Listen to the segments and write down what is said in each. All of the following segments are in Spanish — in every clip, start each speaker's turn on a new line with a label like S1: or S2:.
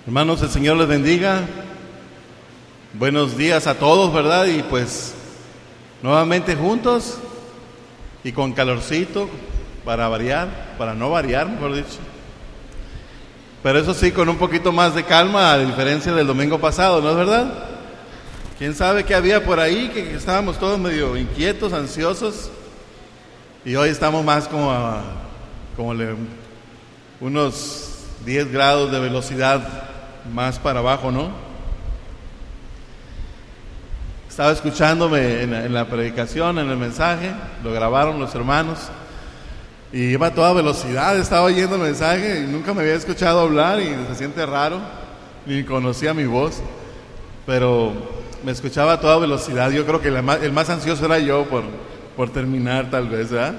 S1: Hermanos, el Señor les bendiga. Buenos días a todos, ¿verdad? Y pues nuevamente juntos y con calorcito para variar, para no variar, mejor dicho. Pero eso sí, con un poquito más de calma, a diferencia del domingo pasado, ¿no es verdad? ¿Quién sabe qué había por ahí? Que estábamos todos medio inquietos, ansiosos. Y hoy estamos más unos 10 grados de velocidad más para abajo, ¿no? Estaba escuchándome en la predicación, en el mensaje, lo grabaron los hermanos, y iba a toda velocidad, estaba oyendo el mensaje y nunca me había escuchado hablar y se siente raro, ni conocía mi voz, pero me escuchaba a toda velocidad. Yo creo que el más ansioso era yo por terminar, tal vez, ¿verdad?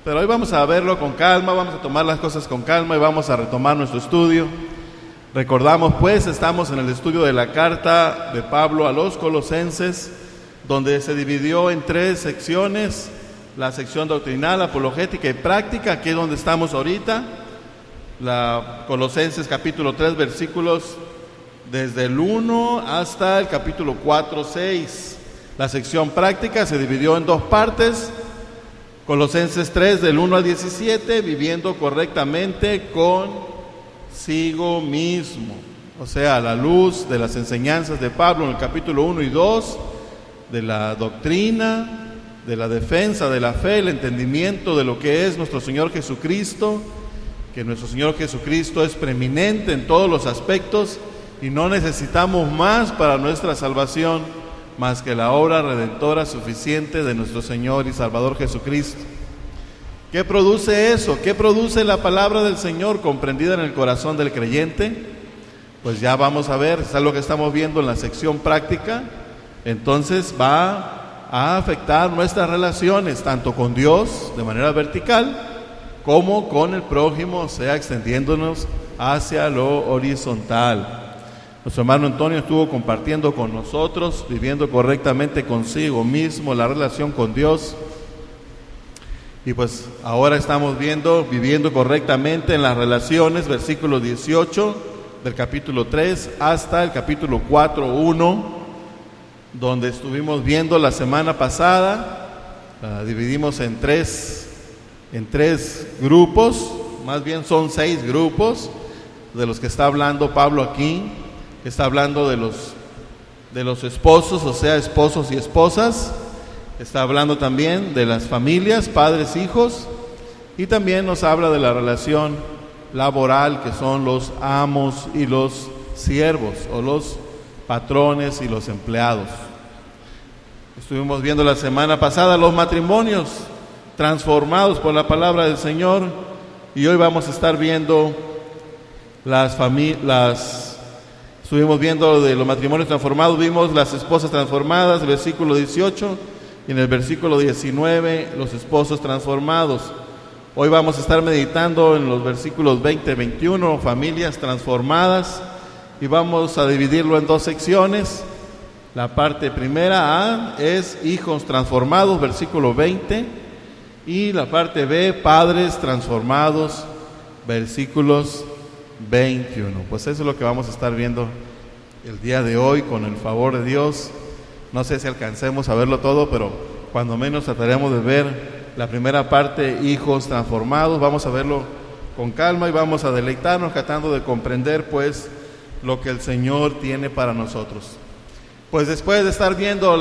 S1: Pero hoy vamos a verlo con calma, vamos a tomar las cosas con calma y vamos a retomar nuestro estudio. Recordamos pues, estamos en el estudio de la carta de Pablo a los Colosenses, donde se dividió en 3 secciones: la sección doctrinal, apologética y práctica. Aquí es donde estamos ahorita, Colosenses capítulo 3, versículos desde el 1 hasta el capítulo 4, 6. La sección práctica se dividió en 2 partes: Colosenses 3 del 1 al 17, viviendo correctamente consigo mismo, o sea, a la luz de las enseñanzas de Pablo en el capítulo 1 y 2, de la doctrina, de la defensa de la fe, el entendimiento de lo que es nuestro Señor Jesucristo, que nuestro Señor Jesucristo es preeminente en todos los aspectos y no necesitamos más para nuestra salvación más que la obra redentora suficiente de nuestro Señor y Salvador Jesucristo. ¿Qué produce eso? ¿Qué produce la palabra del Señor comprendida en el corazón del creyente? Pues ya vamos a ver, es algo que estamos viendo en la sección práctica. Entonces va a afectar nuestras relaciones, tanto con Dios de manera vertical, como con el prójimo, o sea, extendiéndonos hacia lo horizontal. Nuestro hermano Antonio estuvo compartiendo con nosotros, viviendo correctamente consigo mismo, la relación con Dios. Y pues ahora estamos viviendo correctamente en las relaciones, versículo 18 del capítulo 3 hasta el capítulo 4, 1, donde estuvimos viendo la semana pasada. Dividimos en tres grupos, más bien son 6 grupos de los que está hablando Pablo aquí. Está hablando de los esposos, o sea, esposos y esposas. Está hablando también de las familias, padres, hijos, y también nos habla de la relación laboral, que son los amos y los siervos, o los patrones y los empleados. Estuvimos viendo la semana pasada los matrimonios transformados por la palabra del Señor, y hoy vamos a estar viendo estuvimos viendo de los matrimonios transformados, vimos las esposas transformadas, versículo 18, y en el versículo 19, los esposos transformados. Hoy vamos a estar meditando en los versículos 20 y 21, familias transformadas, y vamos a dividirlo en 2 secciones. La parte primera A es hijos transformados, versículo 20, y la parte B, padres transformados, versículos 21. Pues eso es lo que vamos a estar viendo el día de hoy, con el favor de Dios. No sé si alcancemos a verlo todo, pero cuando menos trataremos de ver la primera parte, hijos transformados. Vamos a verlo con calma y vamos a deleitarnos tratando de comprender pues lo que el Señor tiene para nosotros. Pues después de estar viendo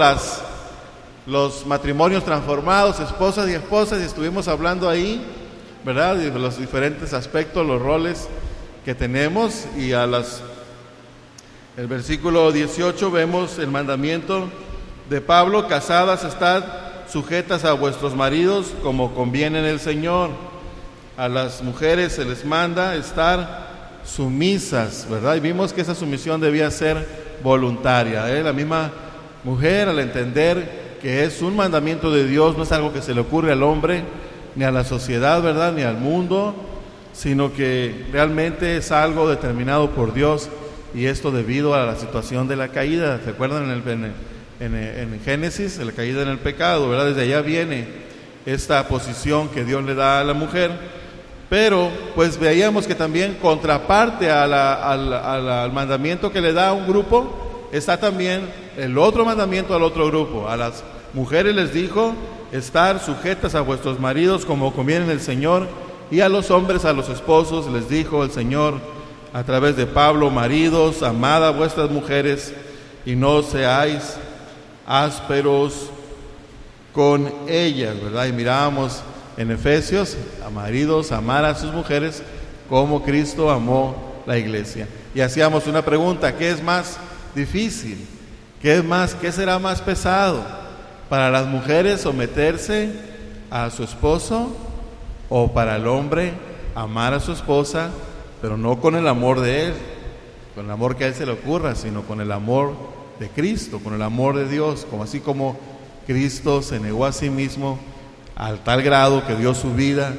S1: los matrimonios transformados, esposas y esposas, y estuvimos hablando ahí, ¿verdad?, de los diferentes aspectos, los roles que tenemos, y el versículo 18 vemos el mandamiento de Pablo: casadas, estad sujetas a vuestros maridos como conviene en el Señor. A las mujeres se les manda estar sumisas, ¿verdad? Y vimos que esa sumisión debía ser voluntaria, La misma mujer, al entender que es un mandamiento de Dios, no es algo que se le ocurre al hombre, ni a la sociedad, ¿verdad?, ni al mundo, sino que realmente es algo determinado por Dios, y esto debido a la situación de la caída. ¿Se acuerdan en Génesis, la caída en el pecado, ¿verdad? Desde allá viene esta posición que Dios le da a la mujer, Pero pues veíamos que también contraparte al mandamiento que le da a un grupo, está también el otro mandamiento al otro grupo. A las mujeres les dijo: estar sujetas a vuestros maridos como conviene en el Señor, y a los hombres, a los esposos, les dijo el Señor a través de Pablo: maridos, amad a vuestras mujeres y no seáis ásperos con ellas, ¿verdad? Y mirábamos en Efesios, a maridos, amar a sus mujeres como Cristo amó la iglesia. Y hacíamos una pregunta: ¿qué es más difícil? ¿Qué será más pesado? ¿Para las mujeres someterse a su esposo, o para el hombre amar a su esposa, pero no con el amor de él, con el amor que a él se le ocurra, sino con el amor de Cristo, con el amor de Dios, como así como Cristo se negó a sí mismo al tal grado que dio su vida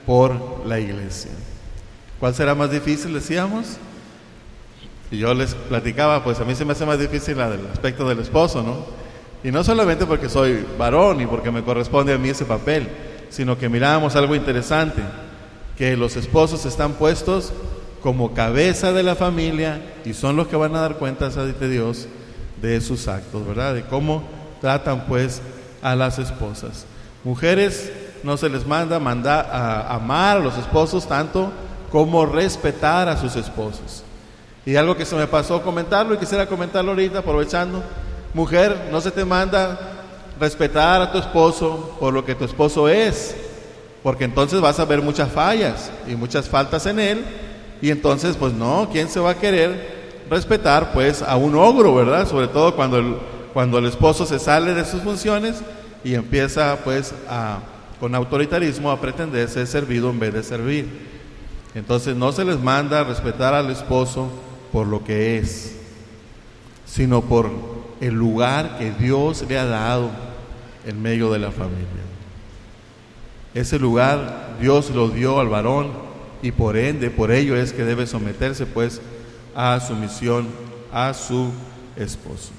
S1: por la iglesia? ¿Cuál será más difícil, decíamos? Y yo les platicaba, pues a mí se me hace más difícil la del aspecto del esposo, ¿no? Y no solamente porque soy varón y porque me corresponde a mí ese papel, sino que mirábamos algo interesante, que los esposos están puestos como cabeza de la familia y son los que van a dar cuentas ante Dios de sus actos, ¿verdad? De cómo tratan pues a las esposas. Mujeres, no se les manda a amar a los esposos tanto como respetar a sus esposos. Y algo que se me pasó comentarlo y quisiera comentarlo ahorita aprovechando: mujer, no se te manda respetar a tu esposo por lo que tu esposo es, porque entonces vas a ver muchas fallas y muchas faltas en él, y entonces pues no, ¿quién se va a querer respetar pues a un ogro, verdad? Sobre todo cuando el esposo se sale de sus funciones y empieza pues con autoritarismo a pretender ser servido en vez de servir. Entonces no se les manda a respetar al esposo por lo que es, sino por el lugar que Dios le ha dado en medio de la familia. Ese lugar Dios lo dio al varón, y por ende, por ello es que debe someterse pues a sumisión a su esposo.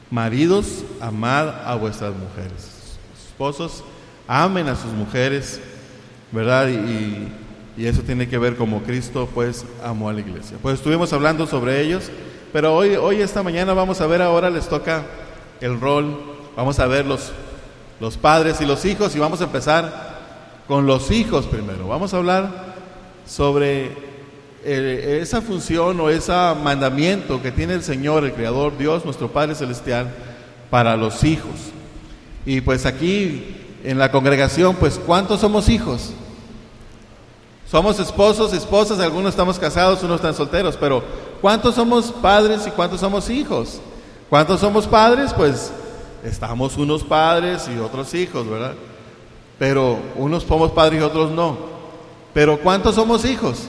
S1: Maridos, amad a vuestras mujeres. Esposos, amen a sus mujeres, ¿verdad? Y eso tiene que ver como Cristo pues amó a la iglesia. Pues estuvimos hablando sobre ellos, pero hoy esta mañana vamos a ver, ahora les toca el rol, vamos a ver los padres y los hijos, y vamos a empezar con los hijos primero. Vamos a hablar sobre esa función o ese mandamiento que tiene el Señor, el Creador, Dios, nuestro Padre Celestial, para los hijos. Y pues aquí en la congregación, pues ¿cuántos somos hijos? Somos esposos, esposas, algunos estamos casados, unos están solteros, pero ¿cuántos somos padres y cuántos somos hijos? ¿Cuántos somos padres? Pues estamos unos padres y otros hijos, ¿verdad? Pero unos somos padres y otros no. Pero ¿cuántos somos hijos?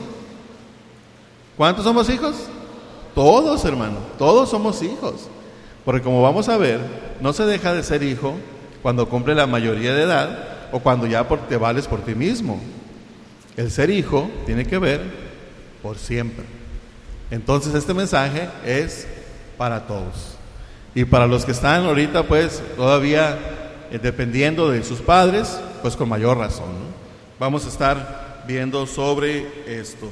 S1: ¿Cuántos somos hijos? Todos, hermano, todos somos hijos. Porque como vamos a ver, no se deja de ser hijo cuando cumple la mayoría de edad o cuando ya te vales por ti mismo. El ser hijo tiene que ver por siempre. Entonces este mensaje es para todos. Y para los que están ahorita pues todavía dependiendo de sus padres, pues con mayor razón, ¿no? Vamos a estar viendo sobre esto.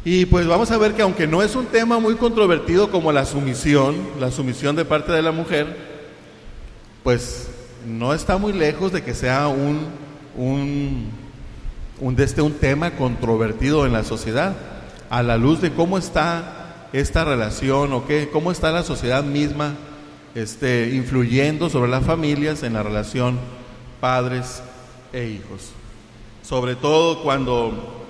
S1: Y pues vamos a ver que aunque no es un tema muy controvertido como la sumisión de parte de la mujer, pues no está muy lejos de que sea un tema controvertido en la sociedad, a la luz de cómo está esta relación o cómo está la sociedad misma influyendo sobre las familias en la relación padres e hijos. Sobre todo cuando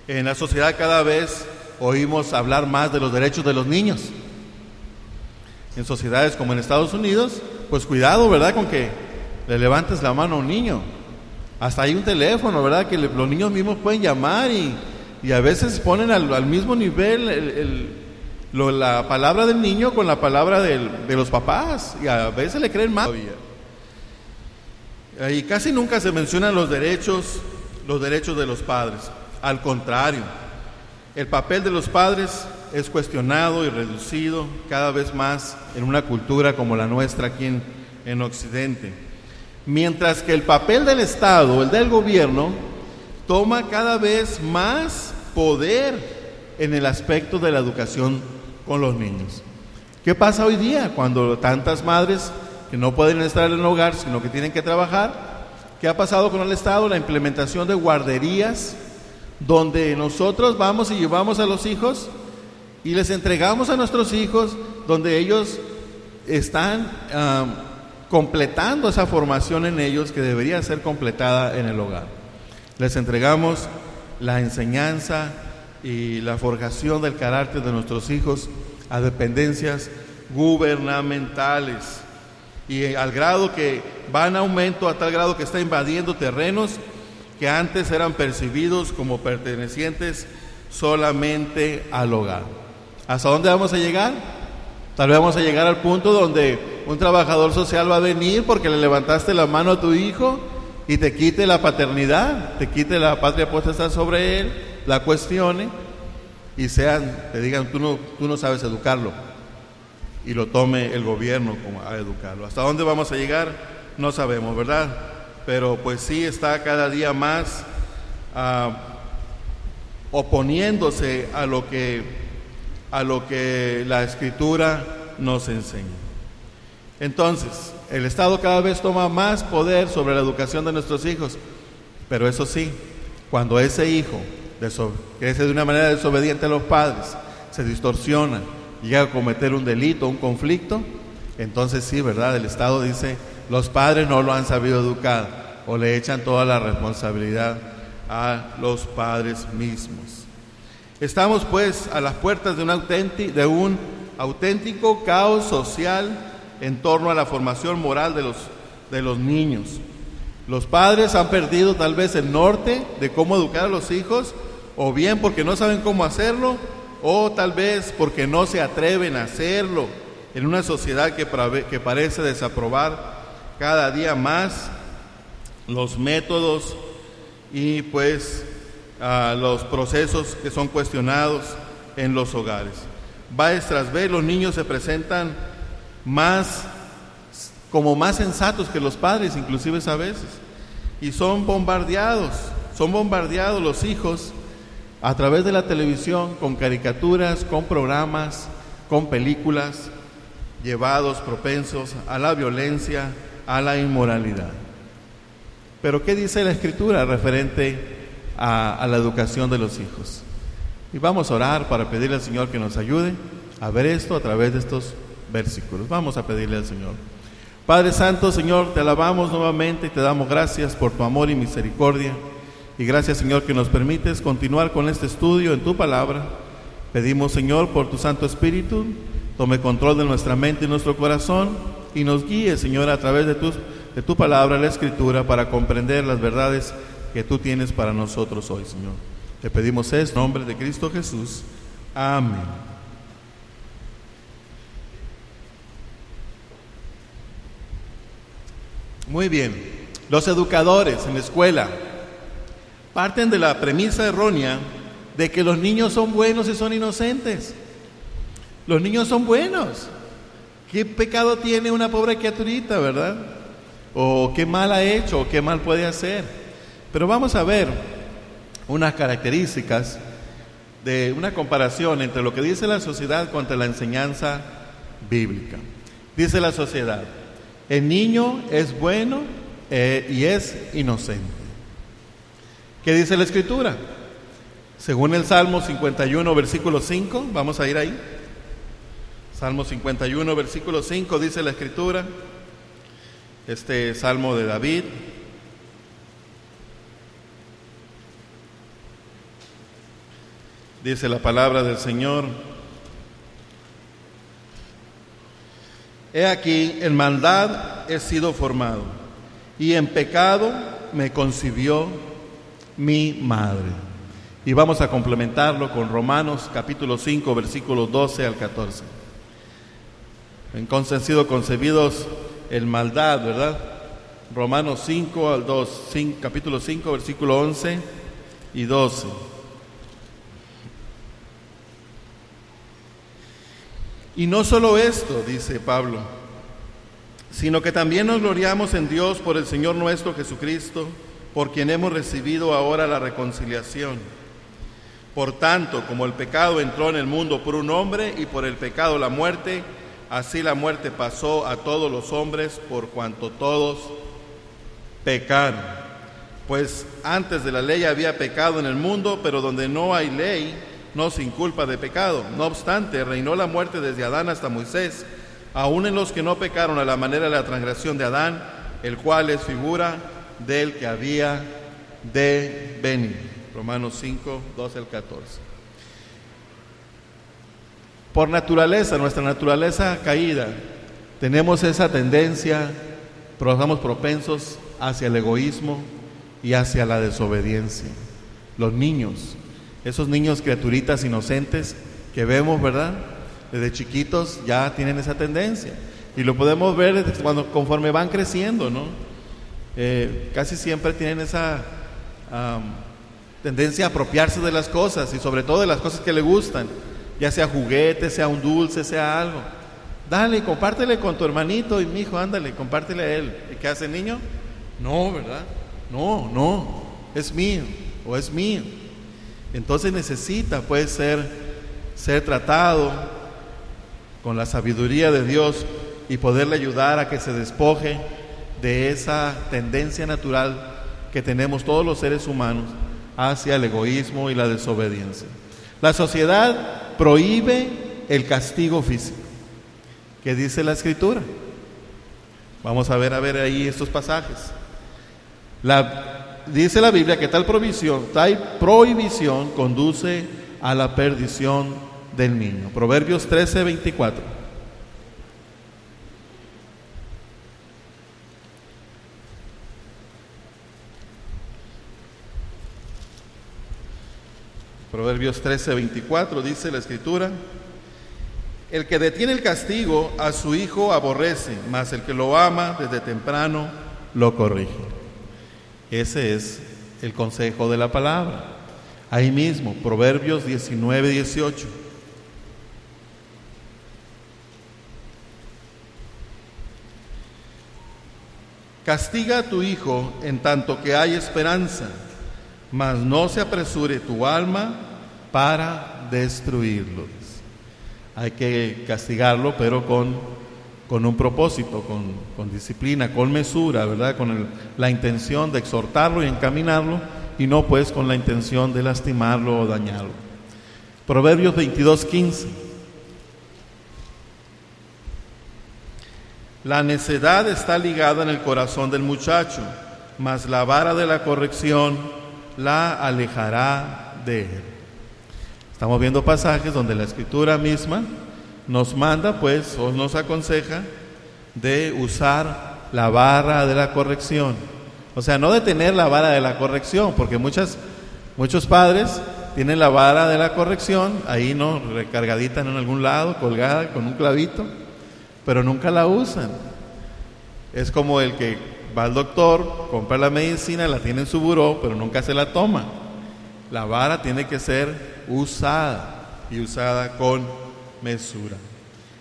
S1: en la sociedad cada vez oímos hablar más de los derechos de los niños. En sociedades como en Estados Unidos, pues cuidado, ¿verdad?, con que le levantes la mano a un niño. Hasta hay un teléfono, ¿verdad?, que los niños mismos pueden llamar y a veces ponen al mismo nivel la palabra del niño con la palabra de los papás, y a veces le creen más todavía. Y casi nunca se mencionan los derechos de los padres. Al contrario, el papel de los padres es cuestionado y reducido cada vez más en una cultura como la nuestra aquí en Occidente. Mientras que el papel del Estado, el del gobierno, toma cada vez más poder en el aspecto de la educación con los niños. ¿Qué pasa hoy día cuando tantas madres que no pueden estar en el hogar, sino que tienen que trabajar? ¿Qué ha pasado con el Estado? La implementación de guarderías, donde nosotros vamos y llevamos a los hijos y les entregamos a nuestros hijos, donde ellos están completando esa formación en ellos que debería ser completada en el hogar. Les entregamos la enseñanza y la forjación del carácter de nuestros hijos a dependencias gubernamentales, y al grado que va en aumento, a tal grado que está invadiendo terrenos que antes eran percibidos como pertenecientes solamente al hogar. ¿Hasta dónde vamos a llegar? Tal vez vamos a llegar al punto donde un trabajador social va a venir porque le levantaste la mano a tu hijo y te quite la paternidad, te quite la patria potestad sobre él, la cuestione y te digan, tú no sabes educarlo, y lo tome el gobierno como a educarlo. ¿Hasta dónde vamos a llegar? No sabemos, ¿verdad? Pero pues sí está cada día más oponiéndose a lo que la Escritura nos enseña. Entonces, el Estado cada vez toma más poder sobre la educación de nuestros hijos, pero eso sí, cuando ese hijo crece de una manera desobediente a los padres, se distorsiona, llega a cometer un delito, un conflicto, entonces sí, ¿verdad? El Estado dice, los padres no lo han sabido educar, o le echan toda la responsabilidad a los padres mismos. Estamos pues a las puertas de un auténtico caos social en torno a la formación moral de los niños. Los padres han perdido tal vez el norte de cómo educar a los hijos, o bien porque no saben cómo hacerlo, o tal vez porque no se atreven a hacerlo en una sociedad que parece desaprobar cada día más los métodos y pues los procesos que son cuestionados en los hogares. Vez tras vez los niños se presentan como más sensatos que los padres, inclusive a veces, y son bombardeados los hijos a través de la televisión, con caricaturas, con programas, con películas, propensos a la violencia, a la inmoralidad. Pero ¿qué dice la Escritura referente a la educación de los hijos? Y vamos a orar para pedirle al Señor que nos ayude a ver esto a través de estos versículos. Vamos a pedirle al Señor. Padre Santo, Señor, te alabamos nuevamente y te damos gracias por tu amor y misericordia. Y gracias, Señor, que nos permites continuar con este estudio en tu palabra. Pedimos, Señor, por tu Santo Espíritu, tome control de nuestra mente y nuestro corazón y nos guíe, Señor, a través de tu palabra, la Escritura, para comprender las verdades que tú tienes para nosotros hoy, Señor. Te pedimos esto en nombre de Cristo Jesús. Amén. Muy bien. Los educadores en la escuela parten de la premisa errónea de que los niños son buenos y son inocentes. Los niños son buenos. ¿Qué pecado tiene una pobre criaturita, verdad? O qué mal ha hecho, o qué mal puede hacer. Pero vamos a ver unas características de una comparación entre lo que dice la sociedad contra la enseñanza bíblica. Dice la sociedad, el niño es bueno y es inocente. ¿Qué dice la Escritura? Según el Salmo 51, versículo 5, vamos a ir ahí. Salmo 51, versículo 5, dice la Escritura, este Salmo de David. Dice la palabra del Señor: He aquí, en maldad he sido formado, y en pecado me concibió mi madre. Y vamos a complementarlo con Romanos capítulo 5, versículos 12 al 14. Entonces han sido concebidos en maldad, ¿verdad? Romanos 5 al 2, capítulo 5, versículo 11 y 12. Y no solo esto, dice Pablo, sino que también nos gloriamos en Dios por el Señor nuestro Jesucristo, por quien hemos recibido ahora la reconciliación. Por tanto, como el pecado entró en el mundo por un hombre y por el pecado la muerte, así la muerte pasó a todos los hombres por cuanto todos pecaron. Pues antes de la ley había pecado en el mundo, pero donde no hay ley no se inculpa de pecado. No obstante, reinó la muerte desde Adán hasta Moisés, aun en los que no pecaron a la manera de la transgresión de Adán, el cual es figura del que había de venir. Romanos 5, 12 al 14. Por naturaleza, nuestra naturaleza caída, tenemos esa tendencia, pero estamos propensos hacia el egoísmo y hacia la desobediencia. Los niños, esos niños criaturitas inocentes que vemos, ¿verdad? Desde chiquitos ya tienen esa tendencia. Y lo podemos ver conforme van creciendo, ¿no? Casi siempre tienen esa tendencia a apropiarse de las cosas y sobre todo de las cosas que le gustan, ya sea juguete, sea un dulce, sea algo. Dale, compártele con tu hermanito y mi hijo, ándale, compártele a él. ¿Y qué hace el niño? No, ¿verdad? No, es mío o es mío. Entonces necesita, pues, ser tratado con la sabiduría de Dios y poderle ayudar a que se despoje de esa tendencia natural que tenemos todos los seres humanos hacia el egoísmo y la desobediencia. La sociedad prohíbe el castigo físico. ¿Qué dice la Escritura? Vamos a ver ahí estos pasajes. Dice la Biblia que tal prohibición conduce a la perdición del niño. Proverbios 13, 24. Proverbios 13, 24 dice la Escritura: el que detiene el castigo a su hijo aborrece, mas el que lo ama desde temprano lo corrige. Ese es el consejo de la palabra. Ahí mismo, Proverbios 19, 18. Castiga a tu hijo en tanto que hay esperanza, mas no se apresure tu alma para destruirlo. Hay que castigarlo, pero con un propósito, con disciplina, con mesura, ¿verdad? Con la intención de exhortarlo y encaminarlo, y no pues con la intención de lastimarlo o dañarlo. Proverbios 22, 15. La necedad está ligada en el corazón del muchacho, mas la vara de la corrección la alejará de él. Estamos viendo pasajes donde la Escritura misma nos manda, pues, o nos aconseja de usar la vara de la corrección. O sea, no de tener la vara de la corrección, porque muchos padres tienen la vara de la corrección ahí, ¿no?, recargadita en algún lado, colgada con un clavito, pero nunca la usan. Es como el que va al doctor, compra la medicina, la tiene en su buró, pero nunca se la toma. La vara tiene que ser usada, y usada con mesura.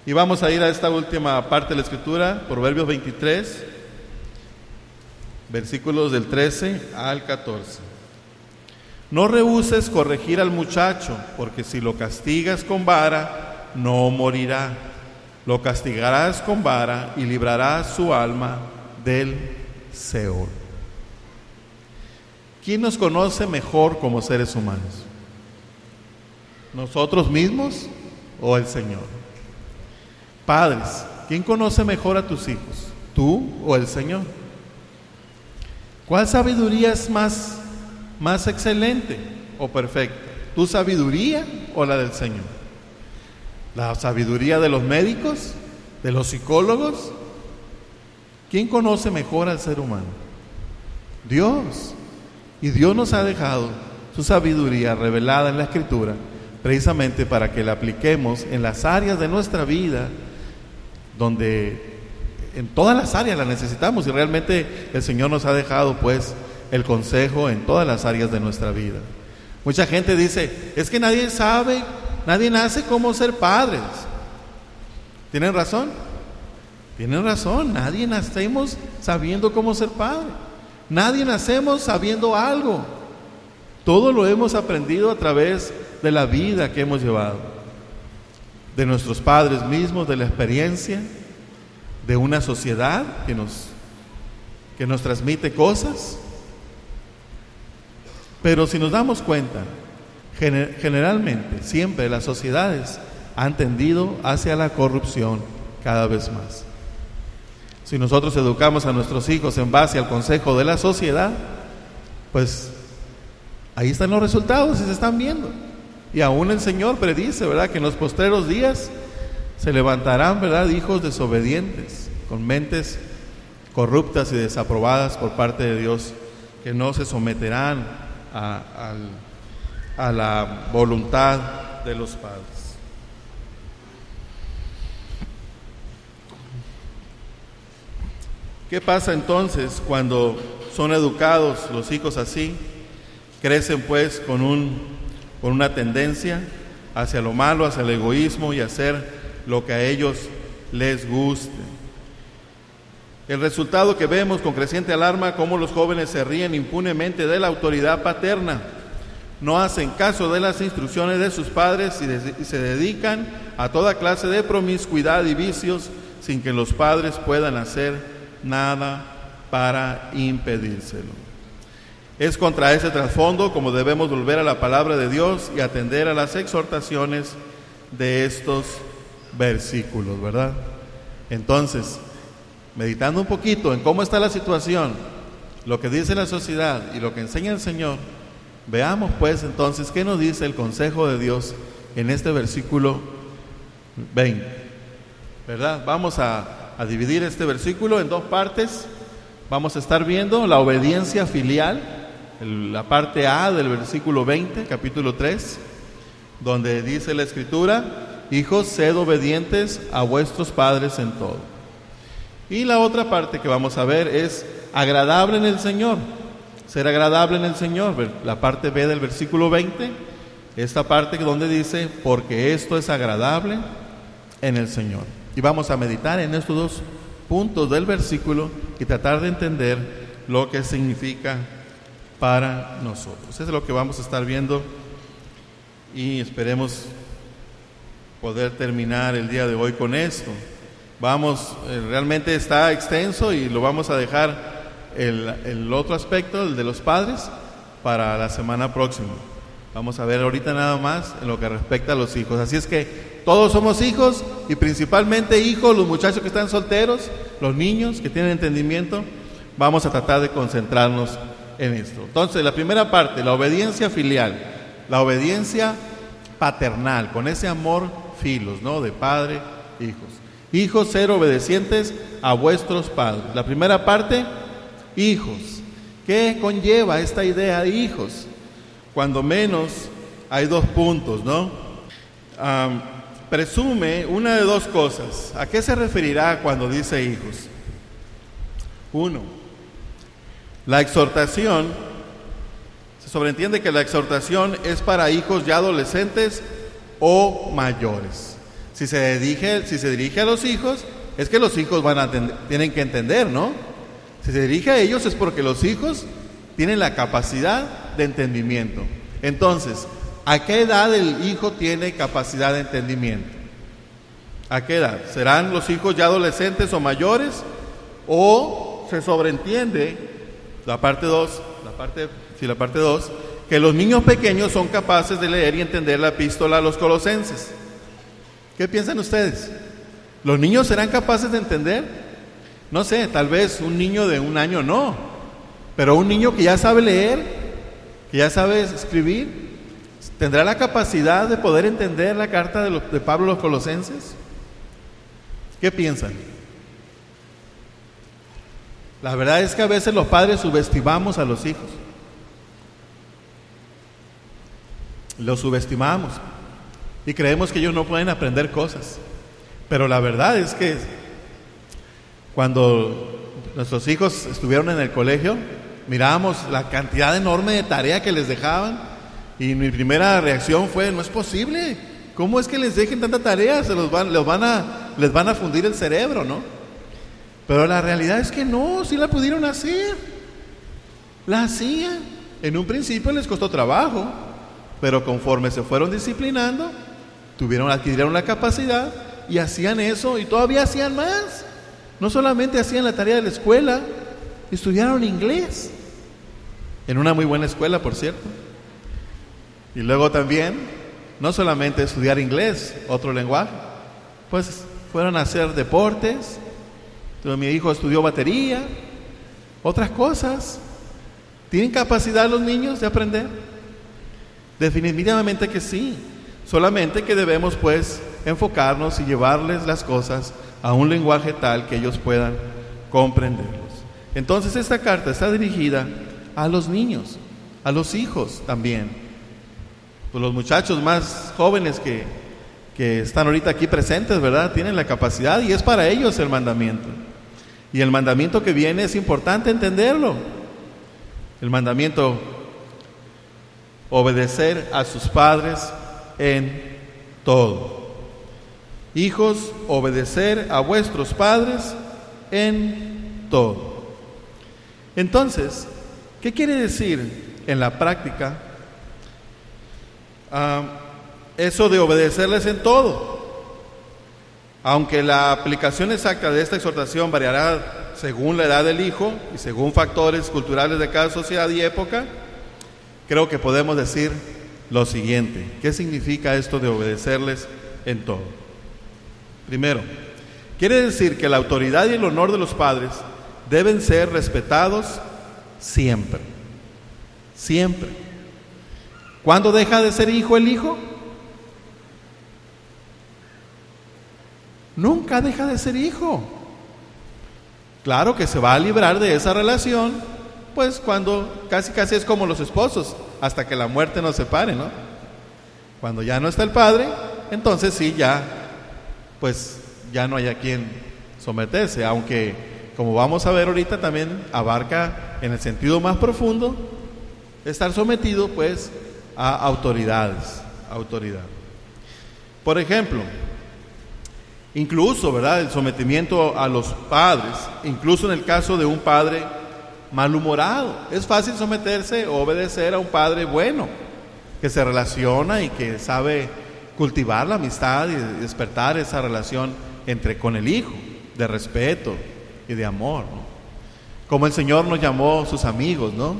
S1: Y vamos a ir a esta última parte de la Escritura, Proverbios 23, versículos del 13 al 14. No rehúses corregir al muchacho, porque si lo castigas con vara, no morirá. Lo castigarás con vara y librarás su alma del Seol. ¿Quién nos conoce mejor como seres humanos? ¿Nosotros mismos o el Señor? Padres, ¿quién conoce mejor a tus hijos? ¿Tú o el Señor? ¿Cuál sabiduría es más excelente o perfecta? ¿Tu sabiduría o la del Señor? ¿La sabiduría de los médicos? ¿De los psicólogos? ¿Quién conoce mejor al ser humano? Dios. Y Dios nos ha dejado su sabiduría revelada en la Escritura, precisamente para que la apliquemos en las áreas de nuestra vida, donde en todas las áreas la necesitamos, y realmente el Señor nos ha dejado, pues, el consejo en todas las áreas de nuestra vida. Mucha gente dice, es que nadie sabe, nadie nace cómo ser padres. ¿Tienen razón? Tienen razón, nadie nacemos sabiendo cómo ser padre. Nadie nacemos sabiendo algo. Todo lo hemos aprendido a través de la vida que hemos llevado, de nuestros padres mismos, de la experiencia, de una sociedad que nos transmite cosas. Pero si nos damos cuenta, generalmente, siempre las sociedades han tendido hacia la corrupción cada vez más. Si nosotros educamos a nuestros hijos en base al consejo de la sociedad, pues ahí están los resultados y se están viendo. Y aún el Señor predice, ¿verdad?, que en los postreros días se levantarán, ¿verdad?, hijos desobedientes, con mentes corruptas y desaprobadas por parte de Dios, que no se someterán a la voluntad de los padres. ¿Qué pasa entonces cuando son educados los hijos así? Crecen pues con una tendencia hacia lo malo, hacia el egoísmo y hacer lo que a ellos les guste. El resultado que vemos con creciente alarma, cómo los jóvenes se ríen impunemente de la autoridad paterna, no hacen caso de las instrucciones de sus padres y se dedican a toda clase de promiscuidad y vicios sin que los padres puedan hacer nada para impedírselo. Es contra ese trasfondo como debemos volver a la palabra de Dios y atender a las exhortaciones de estos versículos, ¿verdad? Entonces, meditando un poquito en cómo está la situación, lo que dice la sociedad y lo que enseña el Señor, veamos pues entonces qué nos dice el consejo de Dios en este versículo 20, ¿verdad? Vamos a dividir este versículo en dos partes. Vamos a estar viendo la obediencia filial, la parte A del versículo 20, capítulo 3, donde dice la Escritura: hijos, sed obedientes a vuestros padres en todo. Y la otra parte que vamos a ver es agradable en el Señor, ser agradable en el Señor, la parte B del versículo 20, esta parte donde dice: porque esto es agradable en el Señor. Y vamos a meditar en estos dos puntos del versículo y tratar de entender lo que significa para nosotros. Eso es lo que vamos a estar viendo y esperemos poder terminar el día de hoy con esto. Realmente está extenso y lo vamos a dejar el otro aspecto, el de los padres, para la semana próxima. Vamos a ver ahorita nada más en lo que respecta a los hijos. Así es que todos somos hijos y principalmente hijos, los muchachos que están solteros, los niños que tienen entendimiento, vamos a tratar de concentrarnos en esto. Entonces, la primera parte, la obediencia filial, la obediencia paternal, con ese amor filos, ¿no?, de padre, hijos. Hijos, ser obedecientes a vuestros padres. La primera parte, hijos. ¿Qué conlleva esta idea de hijos? Cuando menos hay dos puntos, ¿no? Presume una de dos cosas. ¿A qué se referirá cuando dice hijos? Uno, la exhortación. Se sobreentiende que la exhortación es para hijos ya adolescentes o mayores. Si se dirige a los hijos, es que los hijos tienen que entender, ¿no? Si se dirige a ellos es porque los hijos tienen la capacidad de entendimiento. Entonces, ¿a qué edad el hijo tiene capacidad de entendimiento? ¿A qué edad? ¿Serán los hijos ya adolescentes o mayores? ¿O se sobreentiende, la parte 2, que los niños pequeños son capaces de leer y entender la epístola a los Colosenses? ¿Qué piensan ustedes? ¿Los niños serán capaces de entender? No sé, tal vez un niño de 1 año no, pero un niño que ya sabe leer, que ya sabe escribir, ¿tendrá la capacidad de poder entender la carta de Pablo a los Colosenses? ¿Qué piensan? La verdad es que a veces los padres subestimamos a los hijos. Los subestimamos y creemos que ellos no pueden aprender cosas. Pero la verdad es que cuando nuestros hijos estuvieron en el colegio, mirábamos la cantidad enorme de tarea que les dejaban y mi primera reacción fue: no es posible, ¿cómo es que les dejen tanta tarea? Les van a fundir el cerebro, ¿no? Pero la realidad es que no, sí la pudieron hacer. la hacían. En un principio les costó trabajo, pero conforme se fueron disciplinando, adquirieron la capacidad y hacían eso y todavía hacían más. No solamente hacían la tarea de la escuela, estudiaron inglés, en una muy buena escuela, por cierto. Y luego también, no solamente estudiar inglés, otro lenguaje, pues fueron a hacer deportes. Mi hijo estudió batería, otras cosas. ¿Tienen capacidad los niños de aprender? Definitivamente que sí. Solamente que debemos pues enfocarnos y llevarles las cosas a un lenguaje tal que ellos puedan comprenderlos. Entonces esta carta está dirigida a los niños, a los hijos también. Pues los muchachos más jóvenes que están ahorita aquí presentes, ¿verdad? Tienen la capacidad y es para ellos el mandamiento. Y el mandamiento que viene es importante entenderlo. El mandamiento: obedecer a sus padres en todo. Hijos, obedecer a vuestros padres en todo. Entonces, ¿qué quiere decir en la práctica eso de obedecerles en todo? Aunque la aplicación exacta de esta exhortación variará según la edad del hijo y según factores culturales de cada sociedad y época, creo que podemos decir lo siguiente. ¿Qué significa esto de obedecerles en todo? Primero, quiere decir que la autoridad y el honor de los padres deben ser respetados siempre. Siempre. ¿Cuándo deja de ser hijo el hijo? Nunca deja de ser hijo. Claro que se va a librar de esa relación, pues cuando casi es como los esposos, hasta que la muerte nos separe, ¿no? Cuando ya no está el padre, entonces sí, ya no hay a quien someterse, aunque como vamos a ver ahorita también abarca en el sentido más profundo estar sometido pues a autoridad. Por ejemplo, incluso, ¿verdad?, el sometimiento a los padres, incluso en el caso de un padre malhumorado. Es fácil someterse o obedecer a un padre bueno, que se relaciona y que sabe cultivar la amistad y despertar esa relación con el hijo, de respeto y de amor, ¿no? Como el Señor nos llamó sus amigos, ¿no?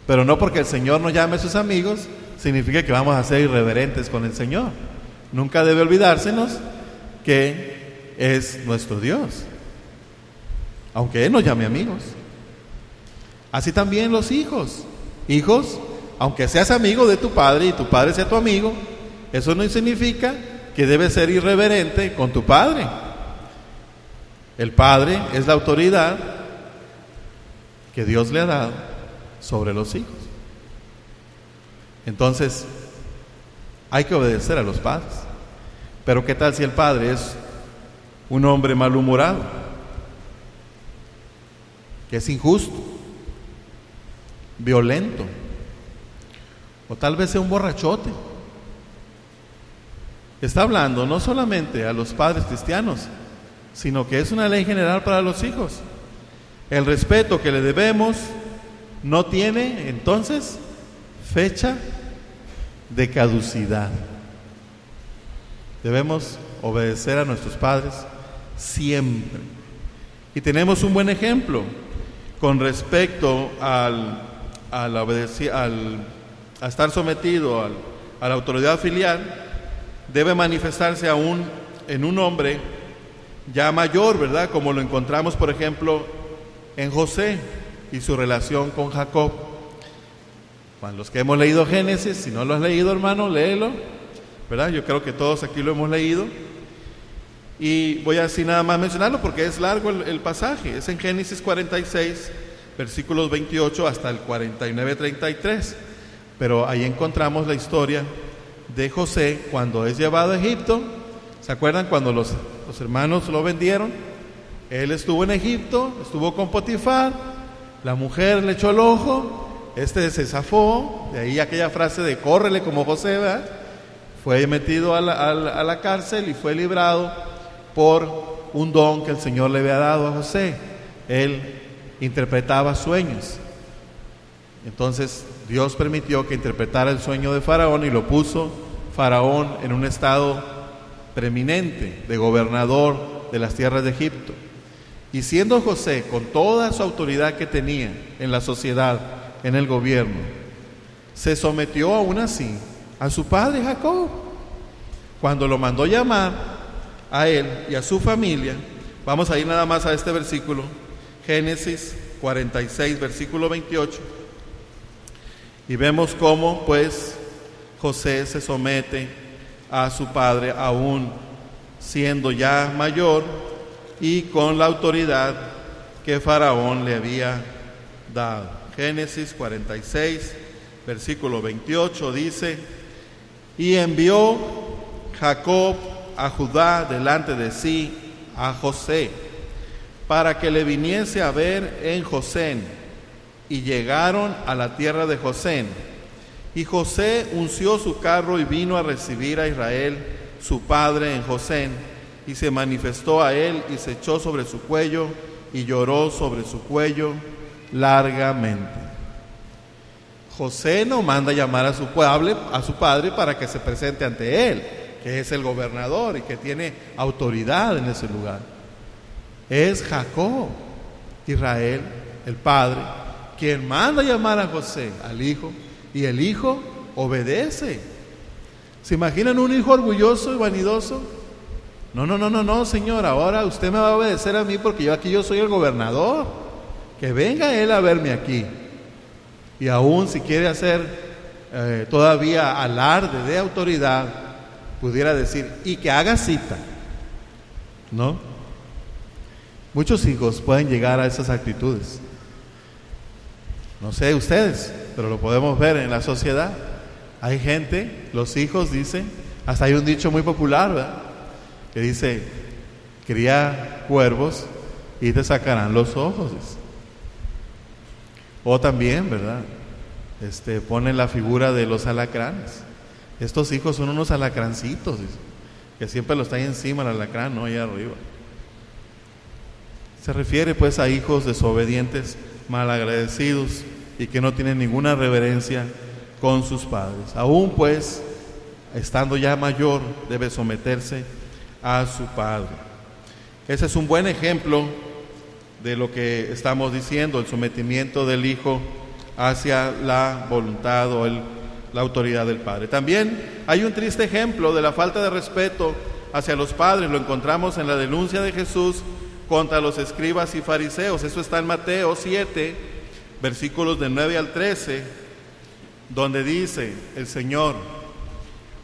S1: Pero no porque el Señor nos llame sus amigos significa que vamos a ser irreverentes con el Señor. Nunca debe olvidársenos que es nuestro Dios, aunque Él nos llame amigos. Así también los hijos. Hijos, aunque seas amigo de tu padre y tu padre sea tu amigo, eso no significa que debes ser irreverente con tu padre. El padre es la autoridad que Dios le ha dado sobre los hijos. Entonces, hay que obedecer a los padres. Pero ¿qué tal si el padre es un hombre malhumorado, que es injusto, violento, o tal vez sea un borrachote? Está hablando no solamente a los padres cristianos, sino que es una ley general para los hijos. El respeto que le debemos no tiene entonces fecha de caducidad. Debemos obedecer a nuestros padres siempre. Y tenemos un buen ejemplo con respecto a estar sometido a la autoridad filial. Debe manifestarse aún en un hombre ya mayor, ¿verdad? Como lo encontramos, por ejemplo, en José y su relación con Jacob. Para los que hemos leído Génesis, si no lo has leído, hermano, léelo, ¿verdad? Yo creo que todos aquí lo hemos leído. Y voy así nada más mencionarlo porque es largo el pasaje. Es en Génesis 46, versículos 28 hasta el 49-33. Pero ahí encontramos la historia de José cuando es llevado a Egipto. ¿Se acuerdan cuando los hermanos lo vendieron? Él estuvo en Egipto, estuvo con Potifar, la mujer le echó el ojo, se zafó, de ahí aquella frase de córrele como José, ¿verdad? Fue metido a la cárcel y fue librado por un don que el Señor le había dado a José. Él interpretaba sueños Entonces Dios permitió que interpretara el sueño de Faraón y lo puso Faraón en un estado preeminente de gobernador de las tierras de Egipto. Y siendo José, con toda su autoridad que tenía en la sociedad, en el gobierno, se sometió aún así a su padre Jacob. Cuando lo mandó llamar a él y a su familia, vamos a ir nada más a este versículo, Génesis 46, versículo 28, y vemos cómo pues José se somete a su padre aún siendo ya mayor y con la autoridad que Faraón le había dado. Génesis 46, versículo 28 dice: y envió Jacob a Judá delante de sí a José, para que le viniese a ver en Gosén, y llegaron a la tierra de Gosén. Y José unció su carro y vino a recibir a Israel, su padre, en Gosén, y se manifestó a él y se echó sobre su cuello y lloró sobre su cuello largamente. José no manda llamar a su padre para que se presente ante él, que es el gobernador y que tiene autoridad en ese lugar. Es Jacob, Israel, el padre, quien manda llamar a José, al hijo, y el hijo obedece. ¿Se imaginan un hijo orgulloso y vanidoso? No, señor, ahora usted me va a obedecer a mí porque yo soy el gobernador. Que venga él a verme aquí. Y aún si quiere hacer todavía alarde de autoridad, pudiera decir, y que haga cita. ¿No? Muchos hijos pueden llegar a esas actitudes. No sé ustedes, pero lo podemos ver en la sociedad. Hay gente, los hijos dicen, hasta hay un dicho muy popular, ¿verdad?, que dice: cría cuervos y te sacarán los ojos. O también, ¿verdad?, ponen la figura de los alacranes. Estos hijos son unos alacrancitos, que siempre los traen encima el alacrán, no allá arriba. Se refiere pues a hijos desobedientes, malagradecidos y que no tienen ninguna reverencia con sus padres. Aún pues, estando ya mayor, debe someterse a su padre. Ese es un buen ejemplo de lo que estamos diciendo, el sometimiento del hijo hacia la voluntad o la autoridad del padre. También hay un triste ejemplo de la falta de respeto hacia los padres. Lo encontramos en la denuncia de Jesús contra los escribas y fariseos. Eso está en Mateo 7, versículos del 9 al 13, donde dice el Señor: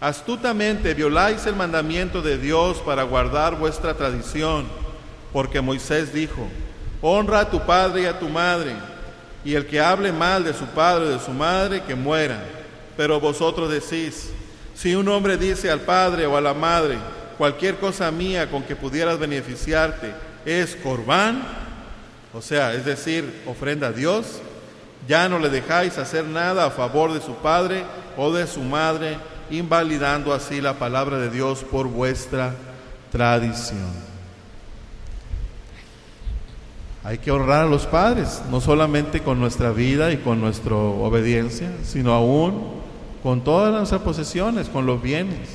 S1: astutamente violáis el mandamiento de Dios para guardar vuestra tradición, porque Moisés dijo: honra a tu padre y a tu madre, y el que hable mal de su padre o de su madre, que muera. Pero vosotros decís: si un hombre dice al padre o a la madre, cualquier cosa mía con que pudieras beneficiarte es corbán, o sea, es decir, ofrenda a Dios, ya no le dejáis hacer nada a favor de su padre o de su madre, invalidando así la palabra de Dios por vuestra tradición. Hay que honrar a los padres, no solamente con nuestra vida y con nuestra obediencia, sino aún con todas nuestras posesiones, con los bienes,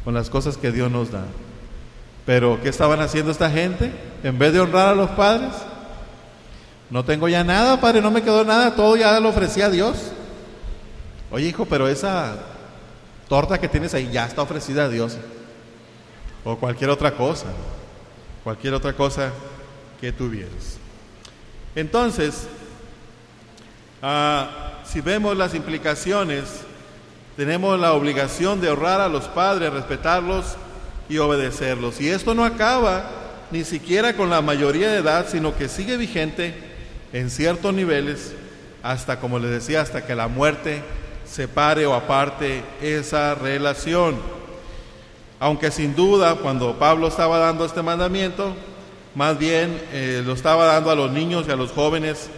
S1: con las cosas que Dios nos da. Pero ¿qué estaban haciendo esta gente? En vez de honrar a los padres, no tengo ya nada, padre, no me quedó nada, todo ya lo ofrecí a Dios. Oye, hijo, pero esa torta que tienes ahí ya está ofrecida a Dios. O cualquier otra cosa que tuvieras. Entonces, si vemos las implicaciones, tenemos la obligación de honrar a los padres, respetarlos y obedecerlos. Y esto no acaba ni siquiera con la mayoría de edad, sino que sigue vigente en ciertos niveles hasta, como les decía, hasta que la muerte separe o aparte esa relación. Aunque sin duda, cuando Pablo estaba dando este mandamiento, más bien lo estaba dando a los niños y a los jóvenes.